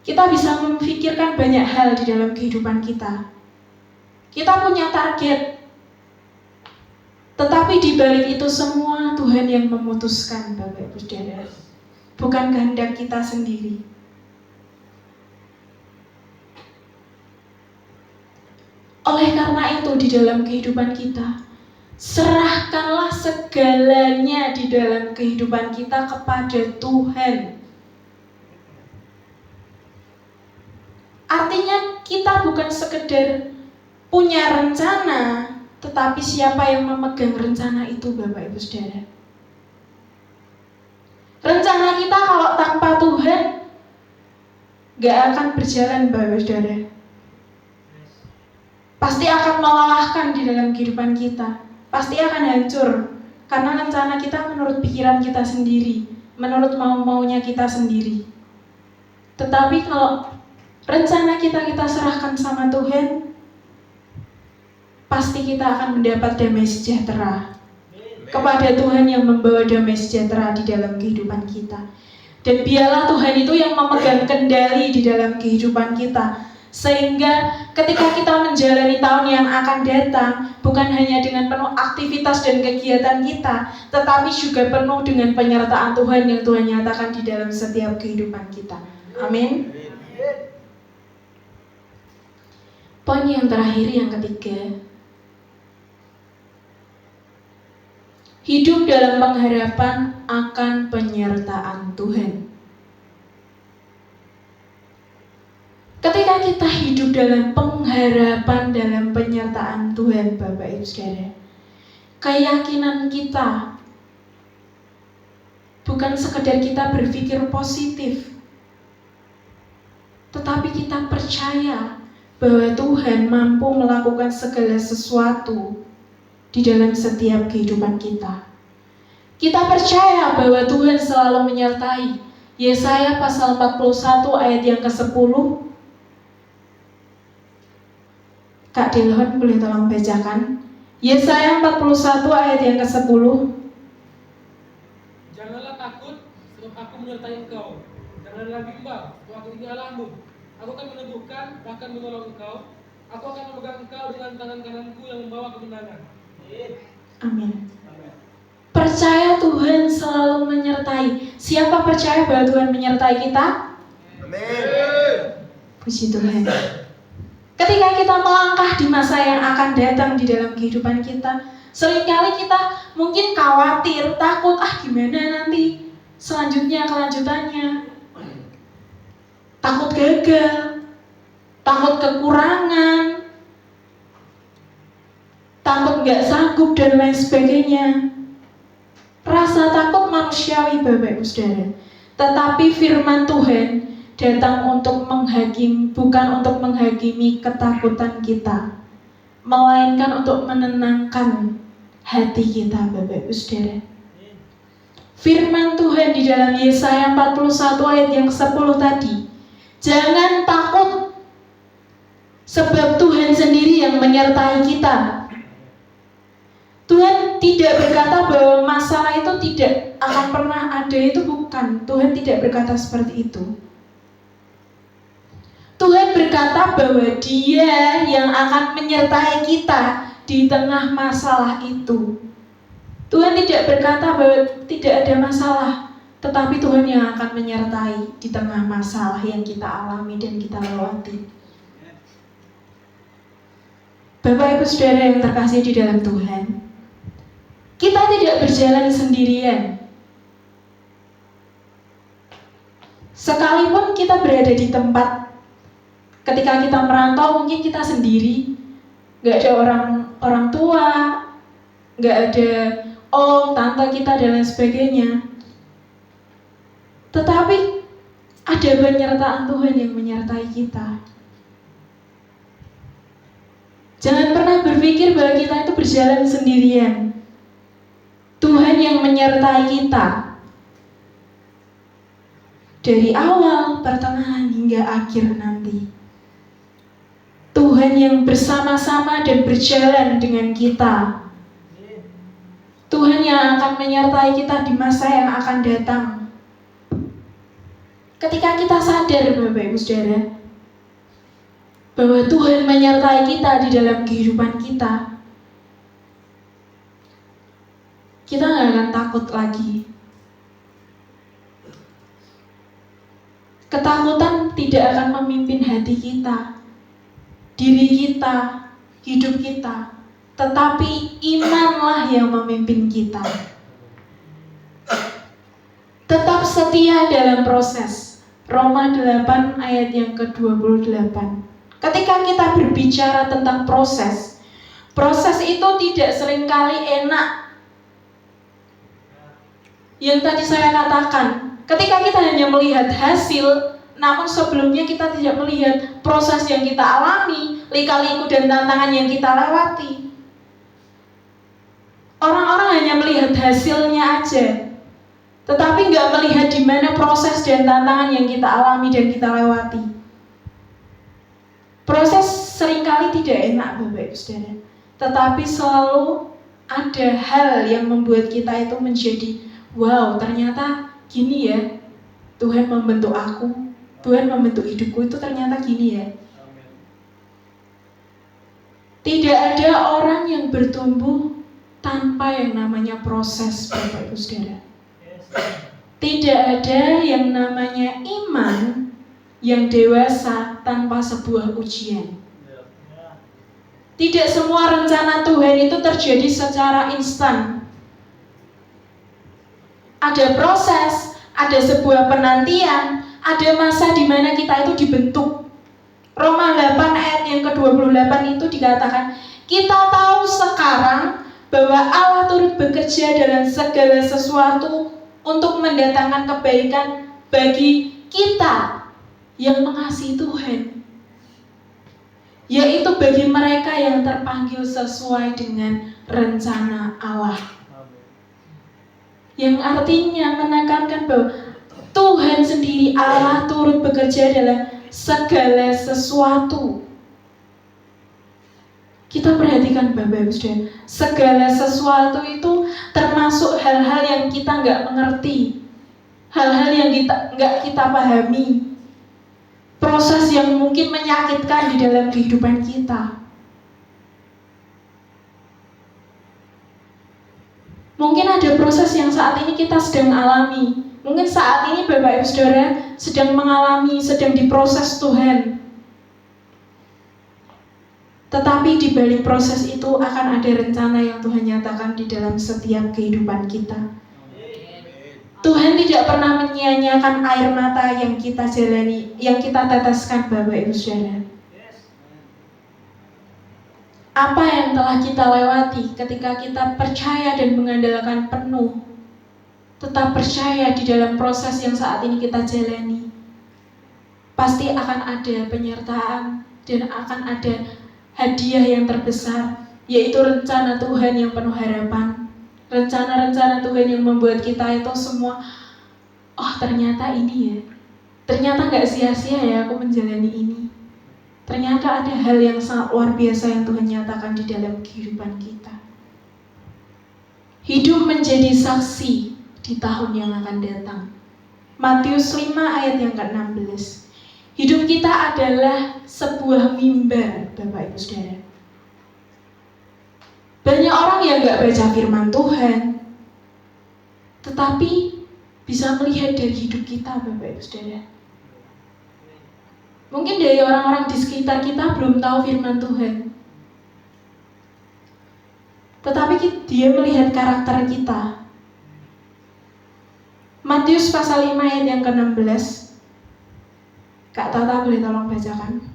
Kita bisa memikirkan banyak hal di dalam kehidupan kita. Kita punya target. Tetapi di balik itu semua Tuhan yang memutuskan, Bapak Ibu Saudara. Bukan kehendak kita sendiri. Oleh karena itu di dalam kehidupan kita, serahkanlah segalanya di dalam kehidupan kita kepada Tuhan. Artinya kita bukan sekedar punya rencana, tetapi siapa yang memegang rencana itu, Bapak Ibu Saudara. Rencana kita kalau tanpa Tuhan gak akan berjalan, Bapak Ibu Saudara. Pasti akan melelahkan di dalam kehidupan kita. Pasti akan hancur. Karena rencana kita menurut pikiran kita sendiri, menurut mau-maunya kita sendiri. Tetapi kalau rencana kita serahkan sama Tuhan, pasti kita akan mendapat damai sejahtera. Kepada Tuhan yang membawa damai sejahtera di dalam kehidupan kita. Dan biarlah Tuhan itu yang memegang kendali di dalam kehidupan kita. Sehingga ketika kita menjalani tahun yang akan datang, bukan hanya dengan penuh aktivitas dan kegiatan kita, tetapi juga penuh dengan penyertaan Tuhan yang Tuhan nyatakan di dalam setiap kehidupan kita. Amin. Poin yang terakhir, yang ketiga, hidup dalam pengharapan akan penyertaan Tuhan. Ketika kita hidup dalam pengharapan, dalam penyertaan Tuhan, Bapak Ibu Saudara, keyakinan kita bukan sekedar kita berpikir positif, tetapi kita percaya bahwa Tuhan mampu melakukan segala sesuatu di dalam setiap kehidupan kita. Kita percaya bahwa Tuhan selalu menyertai. Yesaya pasal 41 ayat yang ke-10. Kak Dilhon boleh tolong bacakan. Yesaya 41 ayat yang ke-10. Janganlah takut, sebab aku menyertai engkau. Janganlah bimbang, sebab aku ini Allahmu. Aku akan meneguhkan, bahkan menolong engkau. Aku akan memegang engkau dengan tangan kananku yang membawa kemenangan. Amin. Percaya Tuhan selalu menyertai. Siapa percaya bahwa Tuhan menyertai kita? Amin. Puji Tuhan. Ketika kita melangkah di masa yang akan datang di dalam kehidupan kita, seringkali kita mungkin khawatir, takut, gimana nanti selanjutnya, kelanjutannya. Takut gagal, takut kekurangan, takut gak sanggup dan lain sebagainya. Rasa takut manusiawi, Bapak Ibu Saudara. Tetapi firman Tuhan datang untuk bukan untuk menghakimi ketakutan kita, melainkan untuk menenangkan hati kita, Bapak Ibu Saudara. Firman Tuhan di dalam Yesaya 41 ayat yang 10 tadi, jangan takut, sebab Tuhan sendiri yang menyertai kita. Tuhan tidak berkata bahwa masalah itu tidak akan pernah ada, itu bukan. Tuhan tidak berkata seperti itu. Tuhan berkata bahwa Dia yang akan menyertai kita di tengah masalah itu. Tuhan tidak berkata bahwa tidak ada masalah, tetapi Tuhan yang akan menyertai di tengah masalah yang kita alami dan kita lewati. Bapak Ibu Saudara yang terkasih di dalam Tuhan, kita tidak berjalan sendirian. Sekalipun kita berada di tempat, ketika kita merantau mungkin kita sendiri, gak ada orang tua, gak ada om, tante kita dan lain sebagainya. Tetapi ada penyertaan Tuhan yang menyertai kita. Jangan pernah berpikir bahwa kita itu berjalan sendirian. Tuhan yang menyertai kita. dari awal, pertengahan, hingga akhir nanti. Tuhan yang bersama-sama dan berjalan dengan kita. Tuhan yang akan menyertai kita di masa yang akan datang. Ketika kita sadar, Bapak Ibu Saudara, bahwa Tuhan menyertai kita di dalam kehidupan kita, kita nggak akan takut lagi. Ketakutan tidak akan memimpin hati kita, diri kita, hidup kita, tetapi imanlah yang memimpin kita. Tetap setia dalam proses. Roma 8 ayat yang ke-28. Ketika kita berbicara tentang proses itu tidak seringkali enak. Yang tadi saya katakan, ketika kita hanya melihat hasil, namun sebelumnya kita tidak melihat proses yang kita alami, lika-liku dan tantangan yang kita lewati. Orang-orang hanya melihat hasilnya aja, tetapi nggak melihat di mana proses dan tantangan yang kita alami dan kita lewati. Proses seringkali tidak enak, Bapak Ibu Saudara, tetapi selalu ada hal yang membuat kita itu menjadi, wow, ternyata gini ya, Tuhan membentuk aku, Tuhan membentuk hidupku itu ternyata gini ya. Tidak ada orang yang bertumbuh tanpa yang namanya proses, Bapak Ibu Saudara. Tidak ada yang namanya iman yang dewasa tanpa sebuah ujian. Tidak semua rencana Tuhan itu terjadi secara instan. Ada proses, ada sebuah penantian, ada masa di mana kita itu dibentuk. Roma 8 ayat yang ke-28 itu dikatakan, kita tahu sekarang bahwa Allah turut bekerja dalam segala sesuatu untuk mendatangkan kebaikan bagi kita yang mengasihi Tuhan, yaitu bagi mereka yang terpanggil sesuai dengan rencana Allah. Yang artinya menekankan bahwa Tuhan sendiri, Allah turut bekerja dalam segala sesuatu. Kita perhatikan Bapak Ibu Saudara, segala sesuatu itu termasuk hal-hal yang kita nggak mengerti, hal-hal yang nggak kita pahami, proses yang mungkin menyakitkan di dalam kehidupan kita. Mungkin ada proses yang saat ini kita sedang alami. Mungkin saat ini Bapak Ibu Saudara sedang mengalami, sedang diproses Tuhan. Tetapi di balik proses itu akan ada rencana yang Tuhan nyatakan di dalam setiap kehidupan kita. Tuhan tidak pernah menyia-nyiakan air mata yang kita jalani, yang kita teteskan, Bapak Ibu Saudara. Apa yang telah kita lewati ketika kita percaya dan mengandalkan penuh, tetap percaya di dalam proses yang saat ini kita jalani, pasti akan ada penyertaan dan akan ada hadiah yang terbesar, yaitu rencana Tuhan yang penuh harapan. Rencana-rencana Tuhan yang membuat kita itu semua, oh ternyata ini ya, ternyata gak sia-sia ya aku menjalani ini. Ternyata ada hal yang sangat luar biasa yang Tuhan nyatakan di dalam kehidupan kita. Hidup menjadi saksi di tahun yang akan datang. Matius 5 ayat yang ke-16. Hidup kita adalah sebuah mimbar, Bapak Ibu Saudara. Banyak orang yang gak baca firman Tuhan, tetapi bisa melihat dari hidup kita, Bapak Ibu Saudara. Mungkin dari orang-orang di sekitar kita belum tahu firman Tuhan, tetapi dia melihat karakter kita. Matius pasal 5 ayat yang ke-16. Kak Tata boleh tolong bacakan?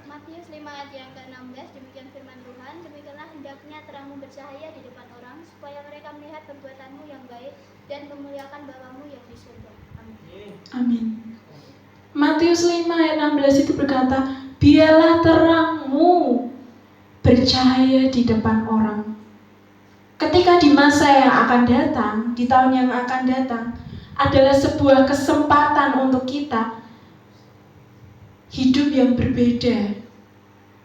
Matius 5 ayat yang ke-16, demikian firman Tuhan, demikianlah hendaknya terangmu bercahaya di depan orang, supaya mereka melihat perbuatanmu yang baik dan memuliakan Bapamu yang di surga. Amin. Amin. Matius 5 ayat 16 itu berkata, biarlah terangmu bercahaya di depan orang. Ketika di masa yang akan datang, di tahun yang akan datang, adalah sebuah kesempatan untuk kita hidup yang berbeda,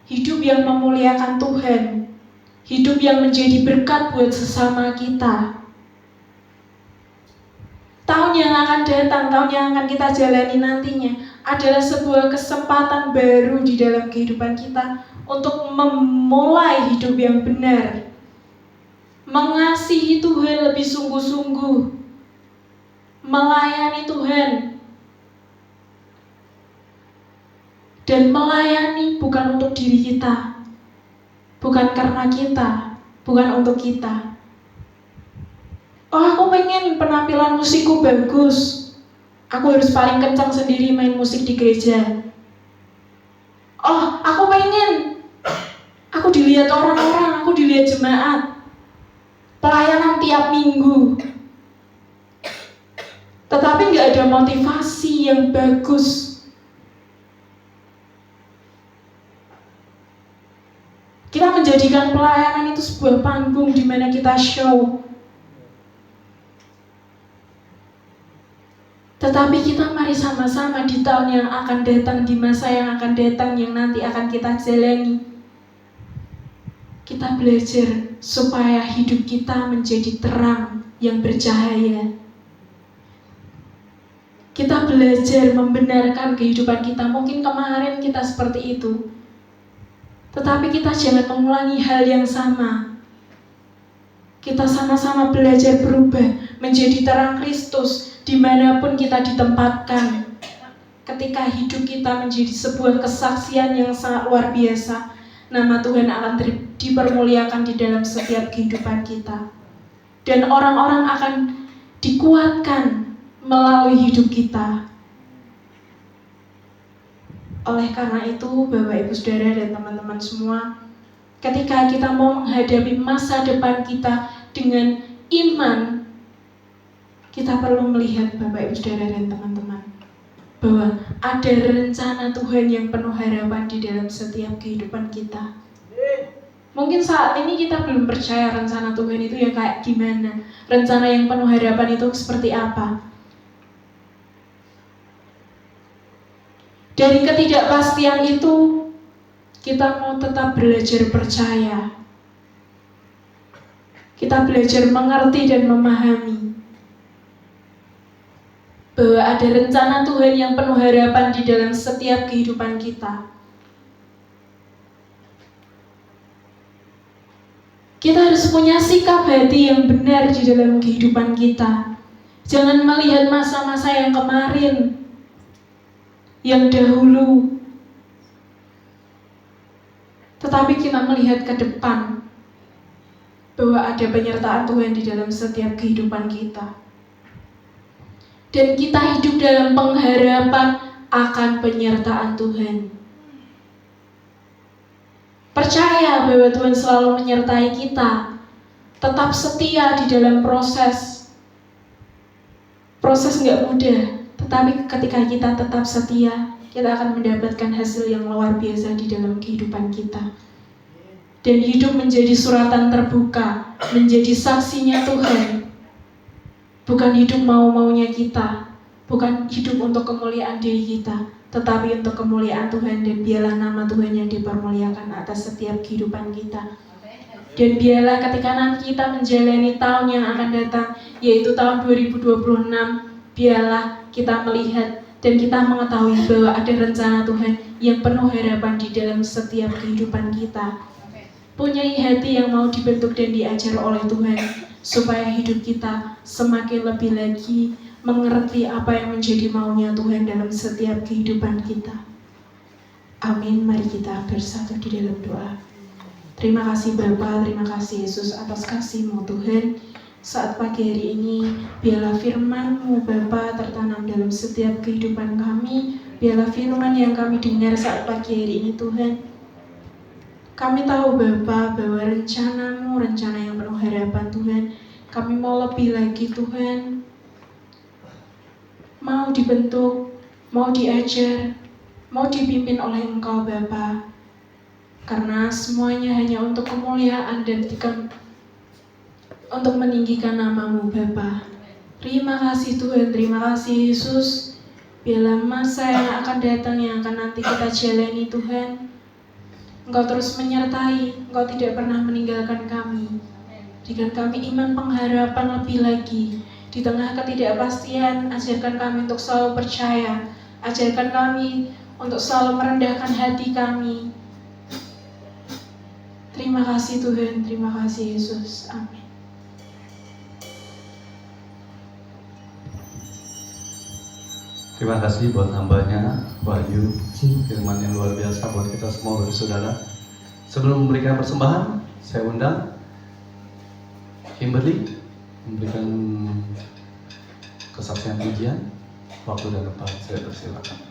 hidup yang memuliakan Tuhan, hidup yang menjadi berkat buat sesama kita. Tahun yang akan datang, tahun yang akan kita jalani nantinya adalah sebuah kesempatan baru di dalam kehidupan kita untuk memulai hidup yang benar, mengasihi Tuhan lebih sungguh-sungguh, melayani Tuhan, dan melayani bukan untuk diri kita, bukan karena kita, bukan untuk kita. Oh, aku pengen penampilan musikku bagus, aku harus paling kencang sendiri main musik di gereja. Oh, aku pengen aku dilihat orang-orang, aku dilihat jemaat, pelayanan tiap minggu, tetapi nggak ada motivasi yang bagus. Kita menjadikan pelayanan itu sebuah panggung di mana kita show. Tetapi kita mari sama-sama di tahun yang akan datang, di masa yang akan datang, yang nanti akan kita jalani, kita belajar supaya hidup kita menjadi terang yang bercahaya. Kita belajar membenarkan kehidupan kita. Mungkin kemarin kita seperti itu, tetapi kita jangan mengulangi hal yang sama. Kita sama-sama belajar berubah menjadi terang Kristus dimanapun kita ditempatkan. Ketika hidup kita menjadi sebuah kesaksian yang sangat luar biasa, nama Tuhan akan dipermuliakan di dalam setiap kehidupan kita. Dan orang-orang akan dikuatkan melalui hidup kita. Oleh karena itu, Bapak, Ibu, Saudara, dan teman-teman semua, ketika kita mau menghadapi masa depan kita dengan iman, kita perlu melihat, Bapak, Ibu, Saudara, dan teman-teman, bahwa ada rencana Tuhan yang penuh harapan di dalam setiap kehidupan kita. Mungkin saat ini kita belum percaya rencana Tuhan itu yang kayak gimana, rencana yang penuh harapan itu seperti apa. Dari ketidakpastian itu, kita mau tetap belajar percaya. Kita belajar mengerti dan memahami bahwa ada rencana Tuhan yang penuh harapan di dalam setiap kehidupan kita. Kita harus punya sikap hati yang benar di dalam kehidupan kita. Jangan melihat masa-masa yang kemarin, yang dahulu, tetapi kita melihat ke depan bahwa ada penyertaan Tuhan di dalam setiap kehidupan kita. Dan kita hidup dalam pengharapan akan penyertaan Tuhan. Percaya bahwa Tuhan selalu menyertai kita. Tetap setia di dalam proses. Proses nggak mudah, tetapi ketika kita tetap setia, kita akan mendapatkan hasil yang luar biasa di dalam kehidupan kita. Dan hidup menjadi suratan terbuka, menjadi saksinya Tuhan. Bukan hidup mau-maunya kita, bukan hidup untuk kemuliaan diri kita, tetapi untuk kemuliaan Tuhan, dan biarlah nama Tuhan yang dipermuliakan atas setiap kehidupan kita. Dan biarlah ketika nanti kita menjalani tahun yang akan datang, yaitu tahun 2026, biarlah kita melihat dan kita mengetahui bahwa ada rencana Tuhan yang penuh harapan di dalam setiap kehidupan kita. Punyai hati yang mau dibentuk dan diajar oleh Tuhan, supaya hidup kita semakin lebih lagi mengerti apa yang menjadi maunya Tuhan dalam setiap kehidupan kita. Amin. Mari kita bersatu di dalam doa. Terima kasih Bapa, terima kasih Yesus atas kasih-Mu Tuhan. Saat pagi hari ini, biarlah firman-Mu Bapa tertanam dalam setiap kehidupan kami. Biarlah firman yang kami dengar saat pagi hari ini Tuhan, kami tahu Bapa bahwa rencana-Mu, rencana yang penuh harapan Tuhan, Kami mau lebih lagi Tuhan, mau dibentuk, mau diajar, mau dipimpin oleh Engkau Bapa. Karena semuanya hanya untuk kemuliaan dan untuk meninggikan nama-Mu Bapa. Terima kasih Tuhan, terima kasih Yesus. Biarlah masa yang akan datang, yang akan nanti kita jalani Tuhan, Engkau terus menyertai, Engkau tidak pernah meninggalkan kami. Berikan kami iman pengharapan lebih lagi. Di tengah ketidakpastian, ajarkan kami untuk selalu percaya. Ajarkan kami untuk selalu merendahkan hati kami. Terima kasih Tuhan, terima kasih Yesus. Amin. Terima kasih buat hambanya Wahyu, firman yang luar biasa buat kita semua saudara. Sebelum memberikan persembahan, saya undang Kimberly memberikan kesaksian pujian. Waktu dan tempat saya persilakan.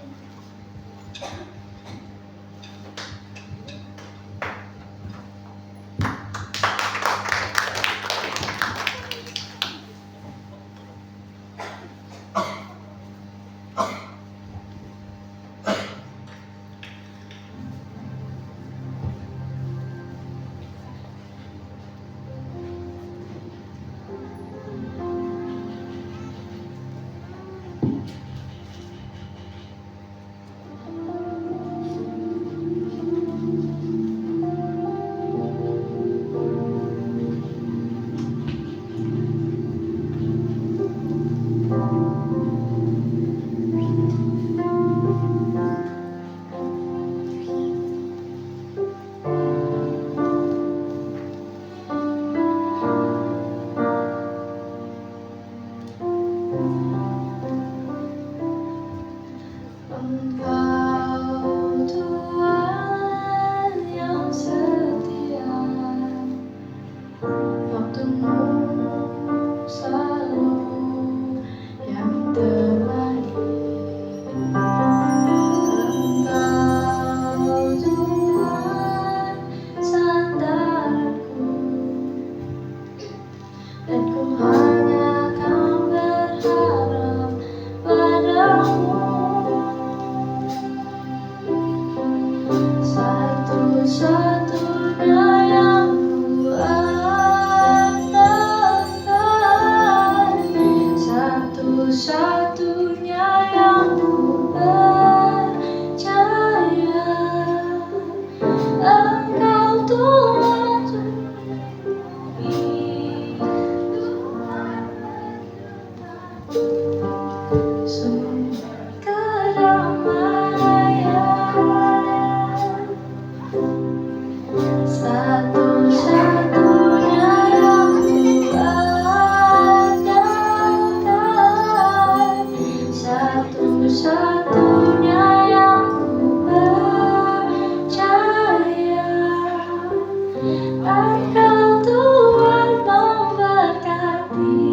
Engkau Tuhan memberkati,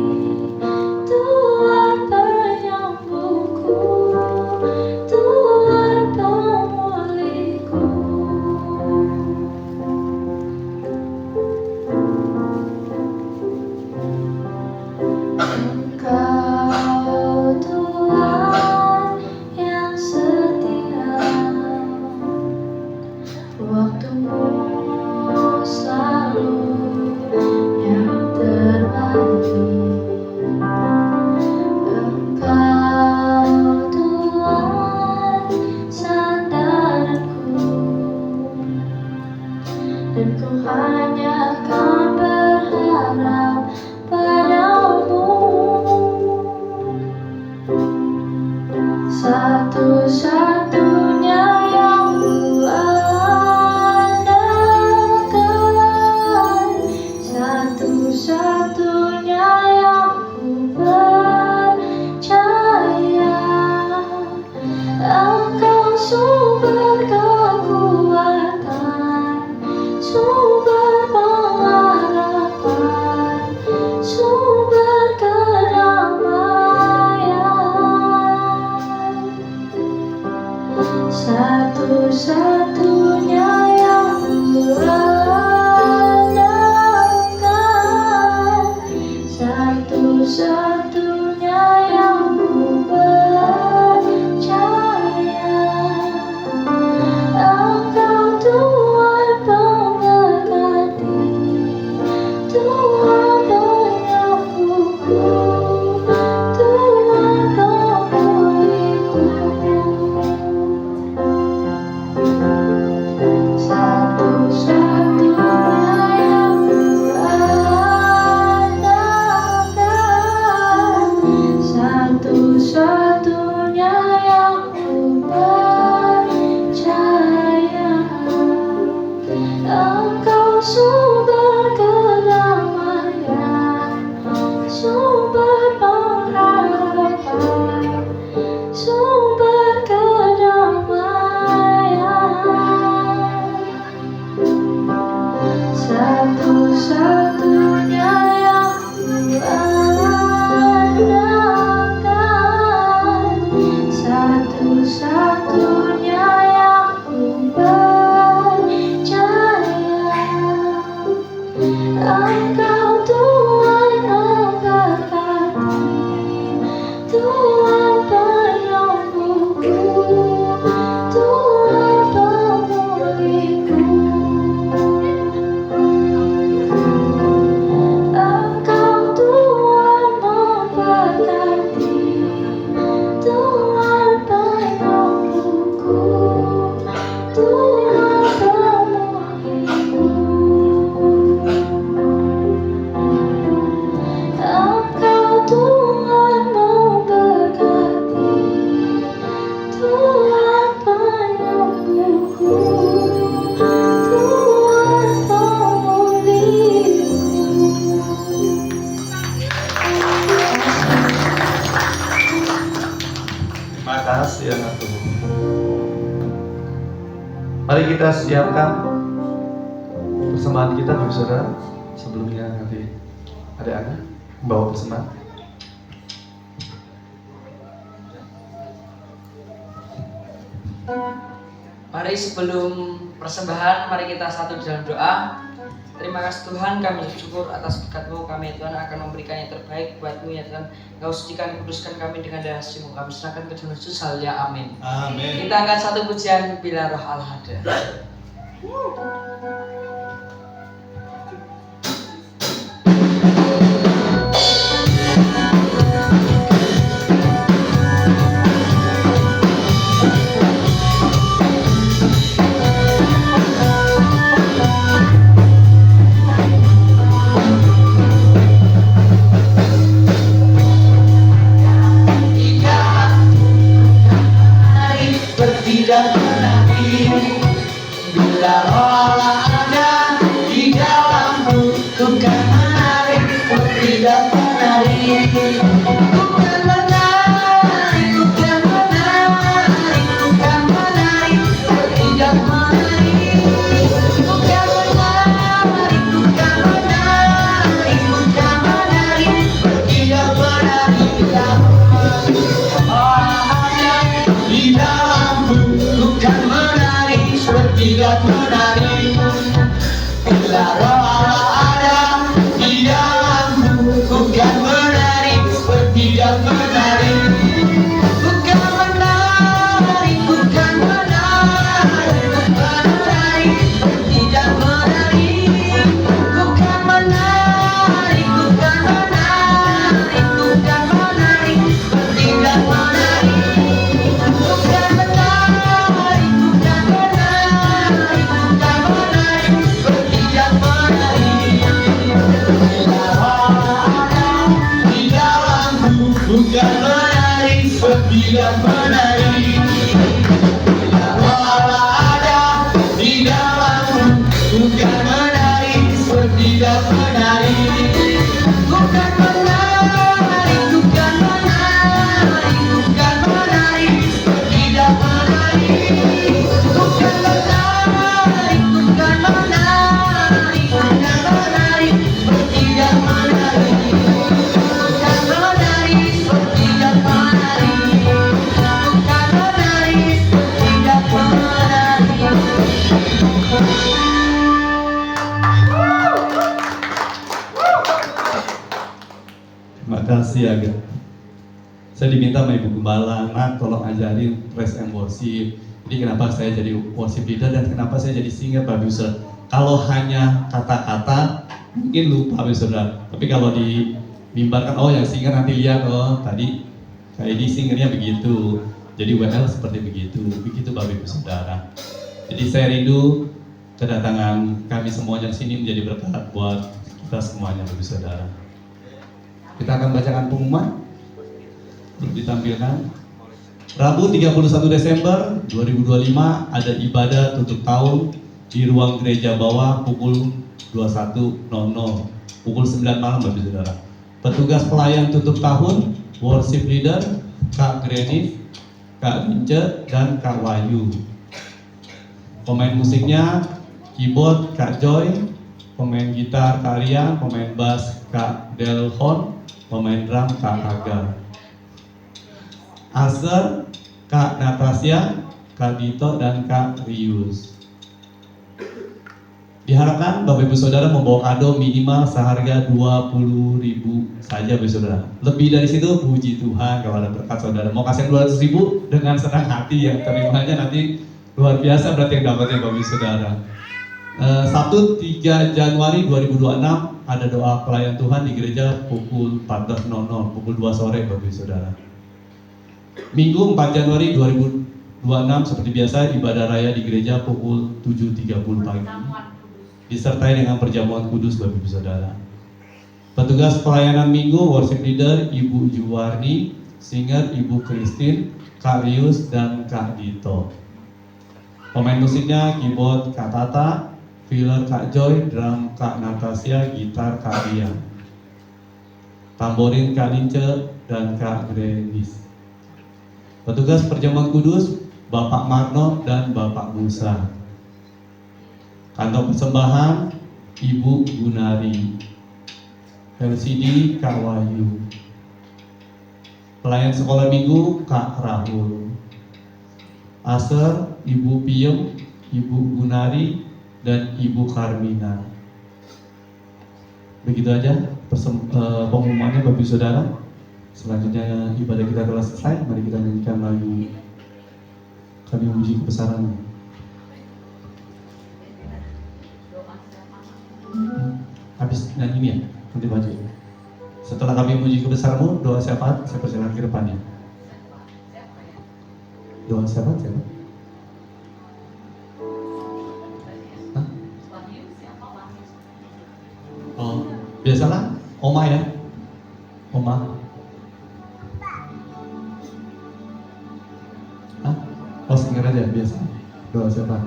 Tuhan kasih anak Tuhan. Mari kita siapkan persembahan kita, Bapak Saudara. Sebelumnya nanti ada anak membawa persembahan. Mari sebelum persembahan, mari kita satu dalam doa. Terima kasih Tuhan, kami bersyukur atas berkat-Mu. Kami Tuhan akan memberikan yang terbaik buat-Mu ya Tuhan. Engkau sucikan, kuduskan kami dengan darah suci-Mu. Kami serahkan ke dalam Yesus, haleluya, amin. Amin. Kita angkat satu pujian bila roh Allah ada. Tidak menari bila Allah ada di dalammu, bukan menari, tidak menari, bukan menari, bukan menari, bukan menari, tidak menari, bukan menari, bukan menari, bukan menari, tidak menari, bila Allah ada di dalammu, bukan menari, tidak menari, bila roh Allah ada di dalammu, bukan menari, tidak menari, bukan menari, bukan menari, bukan menari, tidak menari, bukan menari, bukan menari, bukan menari, tidak menari. Bukan menari, bukan menari, bukan menari, tidak menari. Bila Allah ada di dalammu, bukan menari, tidak menari. Bila Allah ada di dalammu, bukan menari, tidak menari. Bukan menari, bukan menari, bukan menari, tidak menari, bukan menari, bukan menari, bukan menari, tidak menari, bukan menari, tidak menari, bukan menari, tidak menari. Terima kasih Aga. Saya diminta sama Ibu Gembala, Nak tolong ajarin praise and worship. Jadi kenapa saya jadi worship leader dan kenapa saya jadi singer, Bapak Ibu Saudara. Kalau hanya kata-kata mungkin lupa Bapak Ibu Saudara. Tapi kalau dimimbarkan, oh yang singer nanti lihat, oh tadi kayak di singernya begitu. Jadi WL seperti begitu, begitu Bapak Ibu Saudara. Jadi saya rindu kedatangan kami semuanya di sini menjadi berkat buat kita semuanya Bapak Ibu Saudara. Kita akan bacakan pengumuman belum ditampilkan. Rabu 31 Desember 2025 ada ibadah tutup tahun di ruang gereja bawah pukul 21.00, pukul 9 malam Bapak Saudara. Petugas pelayan tutup tahun, worship leader Kak Grenif, Kak Vince, dan Kak Wahyu. Pemain musiknya keyboard Kak Joy, pemain gitar Kak Rian, pemain bass Kak Delhon, pemain drum Kak Aga. Aser, Kak Natasha, Kak Dito, dan Kak Rius. Diharapkan Bapak Ibu Saudara membawa kado minimal seharga 20.000 saja Bapak Ibu Saudara. Lebih dari situ puji Tuhan kalau ada berkat Saudara. Mau kasih 200.000 dengan senang hati, yang terimanya nanti luar biasa berarti yang dapatnya Bapak Ibu Saudara. Sabtu 3 Januari 2026 ada doa pelayan Tuhan di gereja pukul 14.00, pukul 2 sore Bapak Ibu Saudara. Minggu 4 Januari 2026 seperti biasa ibadah raya di gereja pukul 7.30 pagi. Disertai dengan perjamuan kudus Bapak Ibu Saudara. Petugas pelayanan minggu worship leader Ibu Juwarni, singer Ibu Christine, Kak Rius, dan Kak Dito. Pemain musiknya keyboard Kak Tata, filler Kak Joy, drum Kak Natasha, gitar Kak Rian, tamborin Kak Lince, dan Kak Grenis. Petugas perjamuan kudus, Bapak Marno dan Bapak Musa. Kantor persembahan, Ibu Gunari. LCD, Kak Wahyu. Pelayan sekolah minggu, Kak Rahul. Aser, Ibu Piem, Ibu Gunari, dan Ibu Karmina. Begitu aja pengumumannya Bapak Ibu Saudara. Selanjutnya ibadah kita telah selesai. Mari kita nyanyikan lagu Kami Memuji Kebesaran-Mu. Habis nyanyi ini ya, nanti maju. Setelah kami memuji kebesaran-Mu, doa syafaat, saya persilakan ke depannya. Doa syafaat siapa? Hah? Oh, biasalah, Oma ya. Oma. Hah? Oh, singkat aja, biasa. Doa syafaat.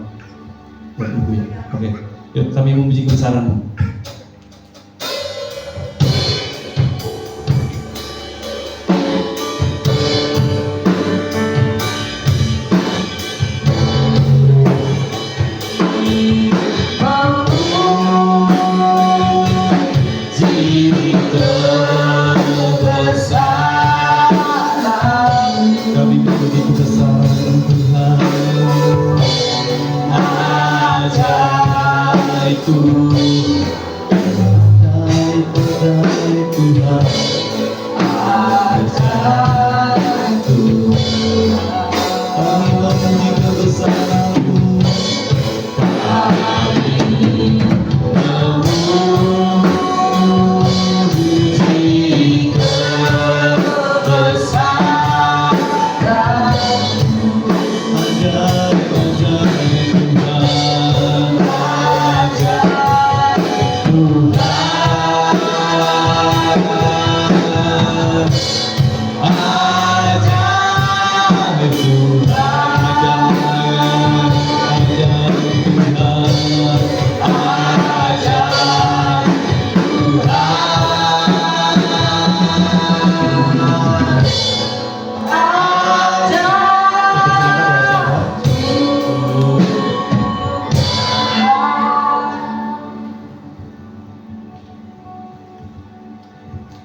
Ya, Ibu ya. Oke. Yuk, kami memuji kebesaran-Mu. Kami memuji kebesaran Tuhan. Ajaib Tuhan, ajaib Tuhan, ajaib Tuhan. Kami memuji kebesaran-Mu. Kami memuji kebesaran. Ajaib, ajaib Tuhan, ajaib Tuhan, ajaib Tuhan, ajaib Tuhan,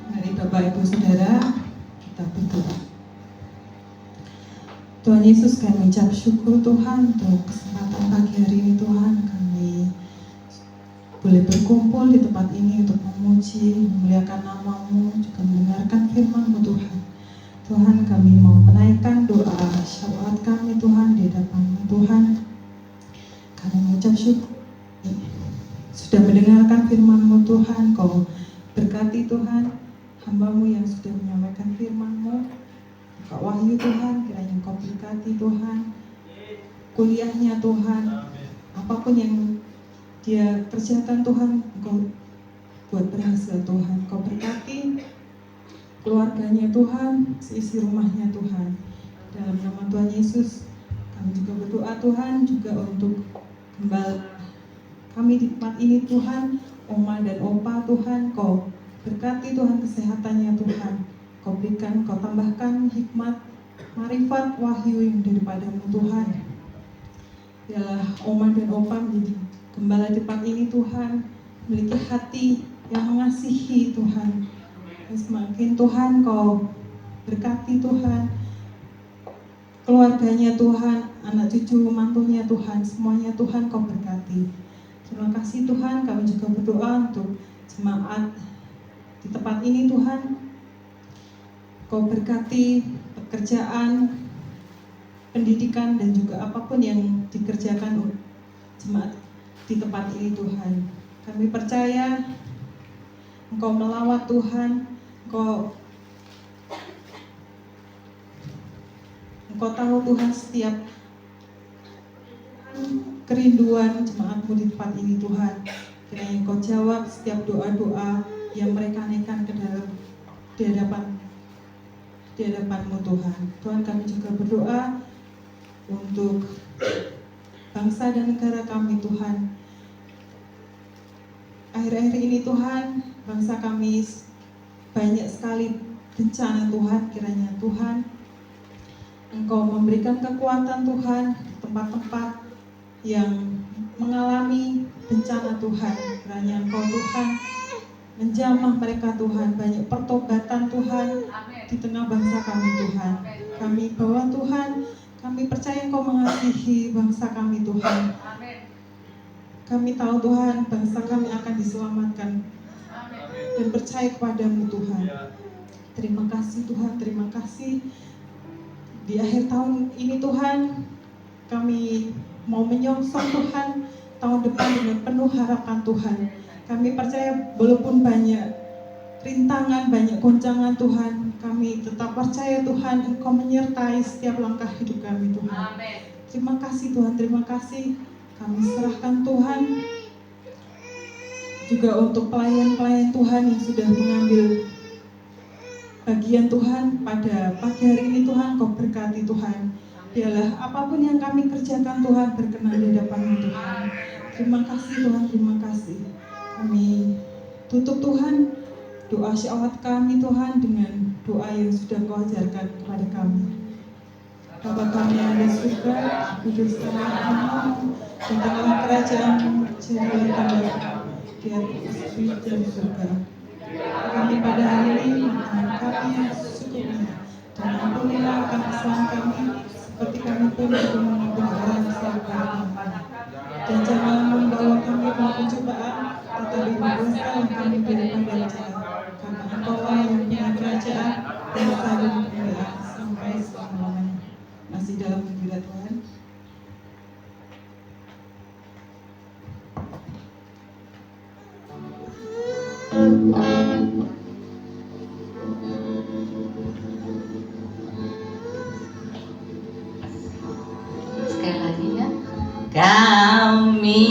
Mari Bapak Ibu Saudara, kita berdoa. Tuhan Yesus, kami ucap syukur Tuhan untuk kesempatan pagi hari ini Tuhan. Kami boleh berkumpul di tempat ini untuk memuji, memuliakan nama-Mu, juga mendengarkan firman-Mu Tuhan. Tuhan, kami mau menaikkan doa syafaat kami Tuhan di hadapan-Mu Tuhan. Kami mengucap syukur sudah mendengarkan firman-Mu Tuhan. Kau berkati Tuhan hamba-Mu yang sudah menyampaikan firman-Mu. Kak Wahyu Tuhan, kiranya Kau berkati Tuhan kuliahnya Tuhan. Apapun yang dia kerjakan Tuhan, Kau buat berhasil Tuhan. Kau berkati keluarganya Tuhan, seisi rumahnya Tuhan. Dalam nama Tuhan Yesus, kami juga berdoa Tuhan juga untuk gembala kami di tempat ini Tuhan, Oma dan Opa Tuhan. Kau berkati Tuhan kesehatannya Tuhan. Kau berikan, Kau tambahkan hikmat, marifat, wahyu yang daripada-Mu Tuhan. Biarlah Oma dan Opa menjadi gembala di tempat ini Tuhan, memiliki hati yang mengasihi Tuhan. Dan semakin Tuhan Kau berkati Tuhan keluarganya Tuhan, anak cucu mantunya Tuhan, semuanya Tuhan Kau berkati. Terima kasih Tuhan, kami juga berdoa untuk jemaat di tempat ini Tuhan. Kau berkati pekerjaan, pendidikan, dan juga apapun yang dikerjakan jemaat di tempat ini Tuhan. Kami percaya Engkau melawat Tuhan, Engkau tahu Tuhan setiap kerinduan jemaat-Mu di tempat ini Tuhan. Kiranya Engkau jawab setiap doa-doa yang mereka naikkan ke dalam di hadapan-Mu Tuhan. Tuhan, kami juga berdoa untuk bangsa dan negara kami Tuhan. Akhir-akhir ini Tuhan, bangsa kami banyak sekali bencana Tuhan. Kiranya Tuhan Engkau memberikan kekuatan Tuhan di tempat-tempat yang mengalami bencana Tuhan. Kiranya Engkau Tuhan menjamah mereka Tuhan, banyak pertobatan Tuhan di tengah bangsa kami Tuhan. Kami bawa Tuhan, kami percaya Engkau mengasihi bangsa kami Tuhan. Kami tahu Tuhan bangsa kami akan diselamatkan dan percaya kepadamu Tuhan. Terima kasih Tuhan, terima kasih. Di akhir tahun ini Tuhan, kami mau menyongsong Tuhan tahun depan dengan penuh harapan Tuhan. Kami percaya walaupun banyak rintangan, banyak goncangan Tuhan, kami tetap percaya Tuhan Engkau menyertai setiap langkah hidup kami Tuhan. Terima kasih Tuhan, terima kasih. Kami serahkan Tuhan juga untuk pelayan-pelayan Tuhan yang sudah mengambil bagian Tuhan pada pagi hari ini Tuhan. Kau berkati Tuhan. Biarlah apapun yang kami kerjakan Tuhan berkenan di hadapan-Mu Tuhan. Terima kasih Tuhan, terima kasih. Kami tutup Tuhan doa syafaat kami Tuhan dengan doa yang sudah Kau ajarkan kepada kami. Bapa kami yang ada di surga, kuduskanlah namamu, datanglah kerajaan-Mu, jadilah kehendakmu di atas bumi dan di surga. Kami pada hari ini makanan kami yang secukupnya, dan ampunilah akan kesalahan kami, seperti kami pun juga mengampuni orang yang salah kepada kami. Dan janganlah membawa kami ke pencobaan, tetapi bebaskanlah kami daripada jahat. Karena Engkau-lah yang punya kerajaan, kuasa dan kemuliaan sampai selama-lamanya. Masih dalam hadirat Tuhan. Sekali lagi ya. Kami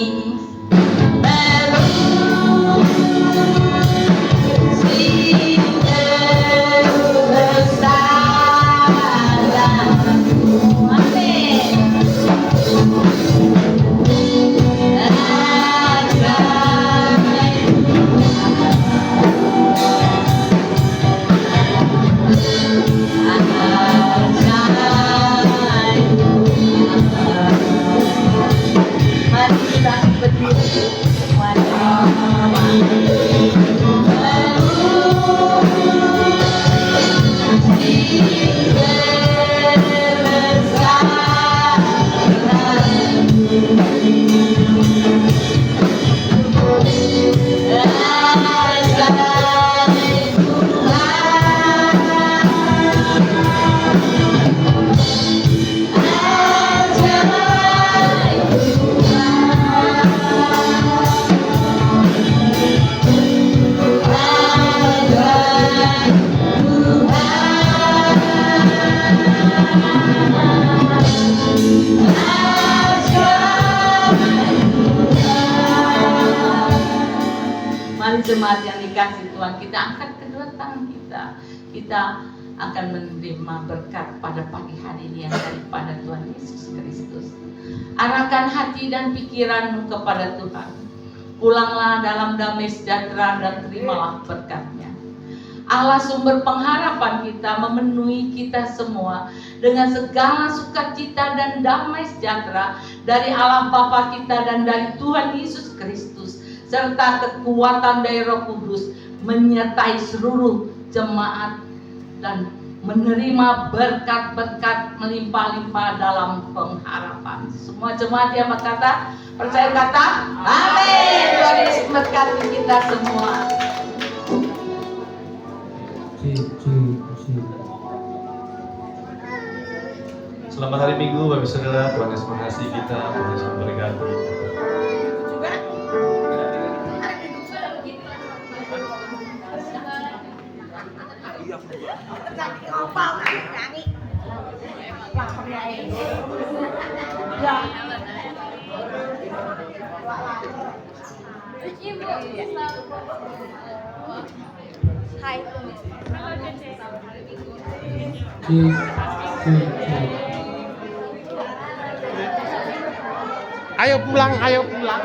jemaat yang dikasih Tuhan, kita angkat kedua tangan kita. Kita akan menerima berkat pada pagi hari ini yang daripada Tuhan Yesus Kristus. Arahkan hati dan pikiranmu kepada Tuhan. Pulanglah dalam damai sejahtera dan terimalah berkat-Nya. Allah sumber pengharapan kita memenuhi kita semua dengan segala sukacita dan damai sejahtera dari Allah Bapa kita dan dari Tuhan Yesus Kristus, serta kekuatan dari Roh Kudus menyertai seluruh jemaat dan menerima berkat-berkat melimpah-limpah dalam pengharapan. Semua jemaat yang berkata, percaya kata, amin. Tuhan Yesus berkati kita semua. Selamat hari Minggu, Bapak Saudara. Tuhan Yesus mengasihi kita, Tuhan Yesus memberkati. Hai. Ayo pulang, ayo pulang.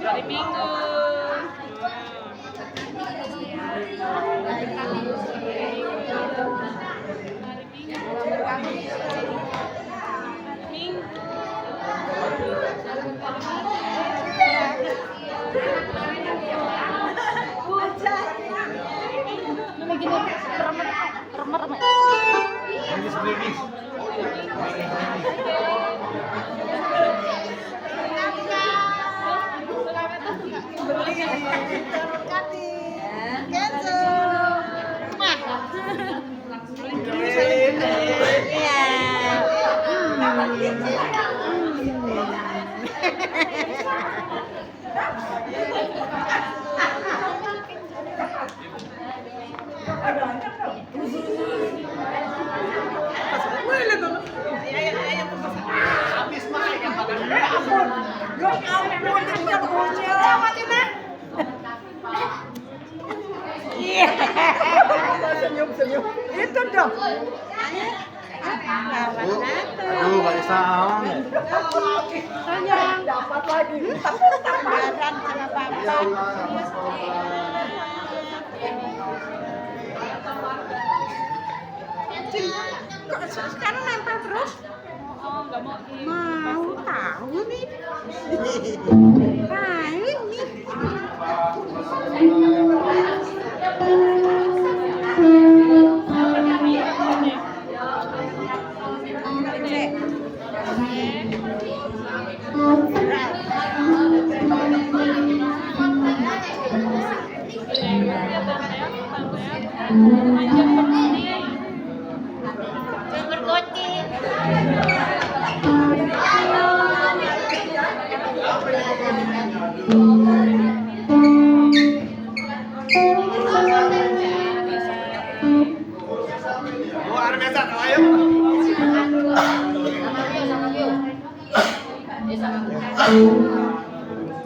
Hari Minggu. Kok sekarang nempel terus? Mau tahu nih. Paling nih.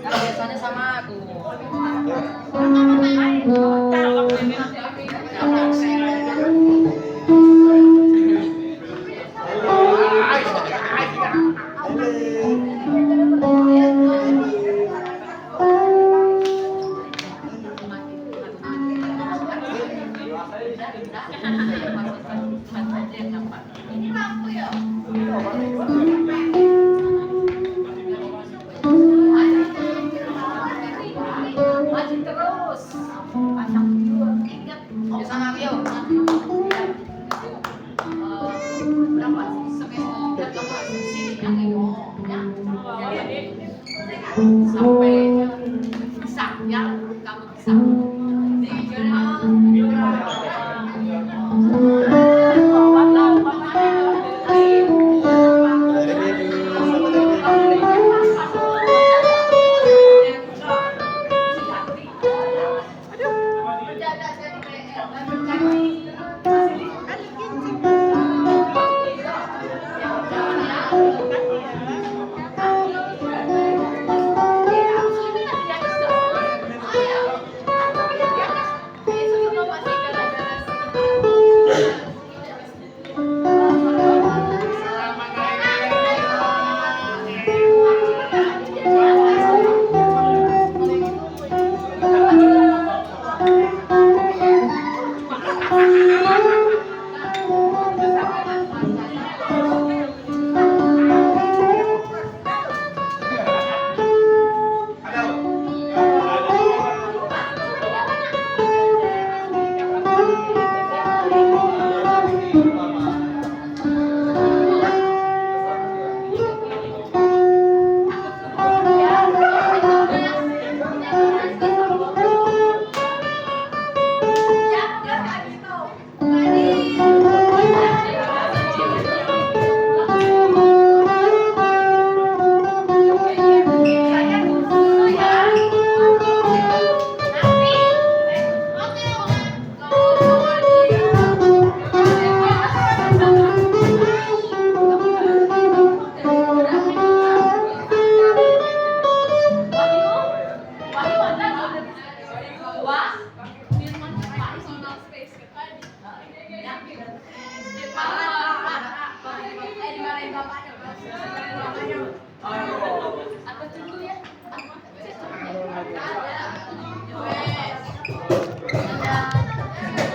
Biasanya sama aku. Ini lampu ya? Maju terus. Pasang dulu. Ingat. Ya sama aku yuk. Berapa semester kamu sini yang itu ya? Sampai bisa ya kamu bisa.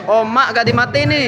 Oh, mak gak dimati nih.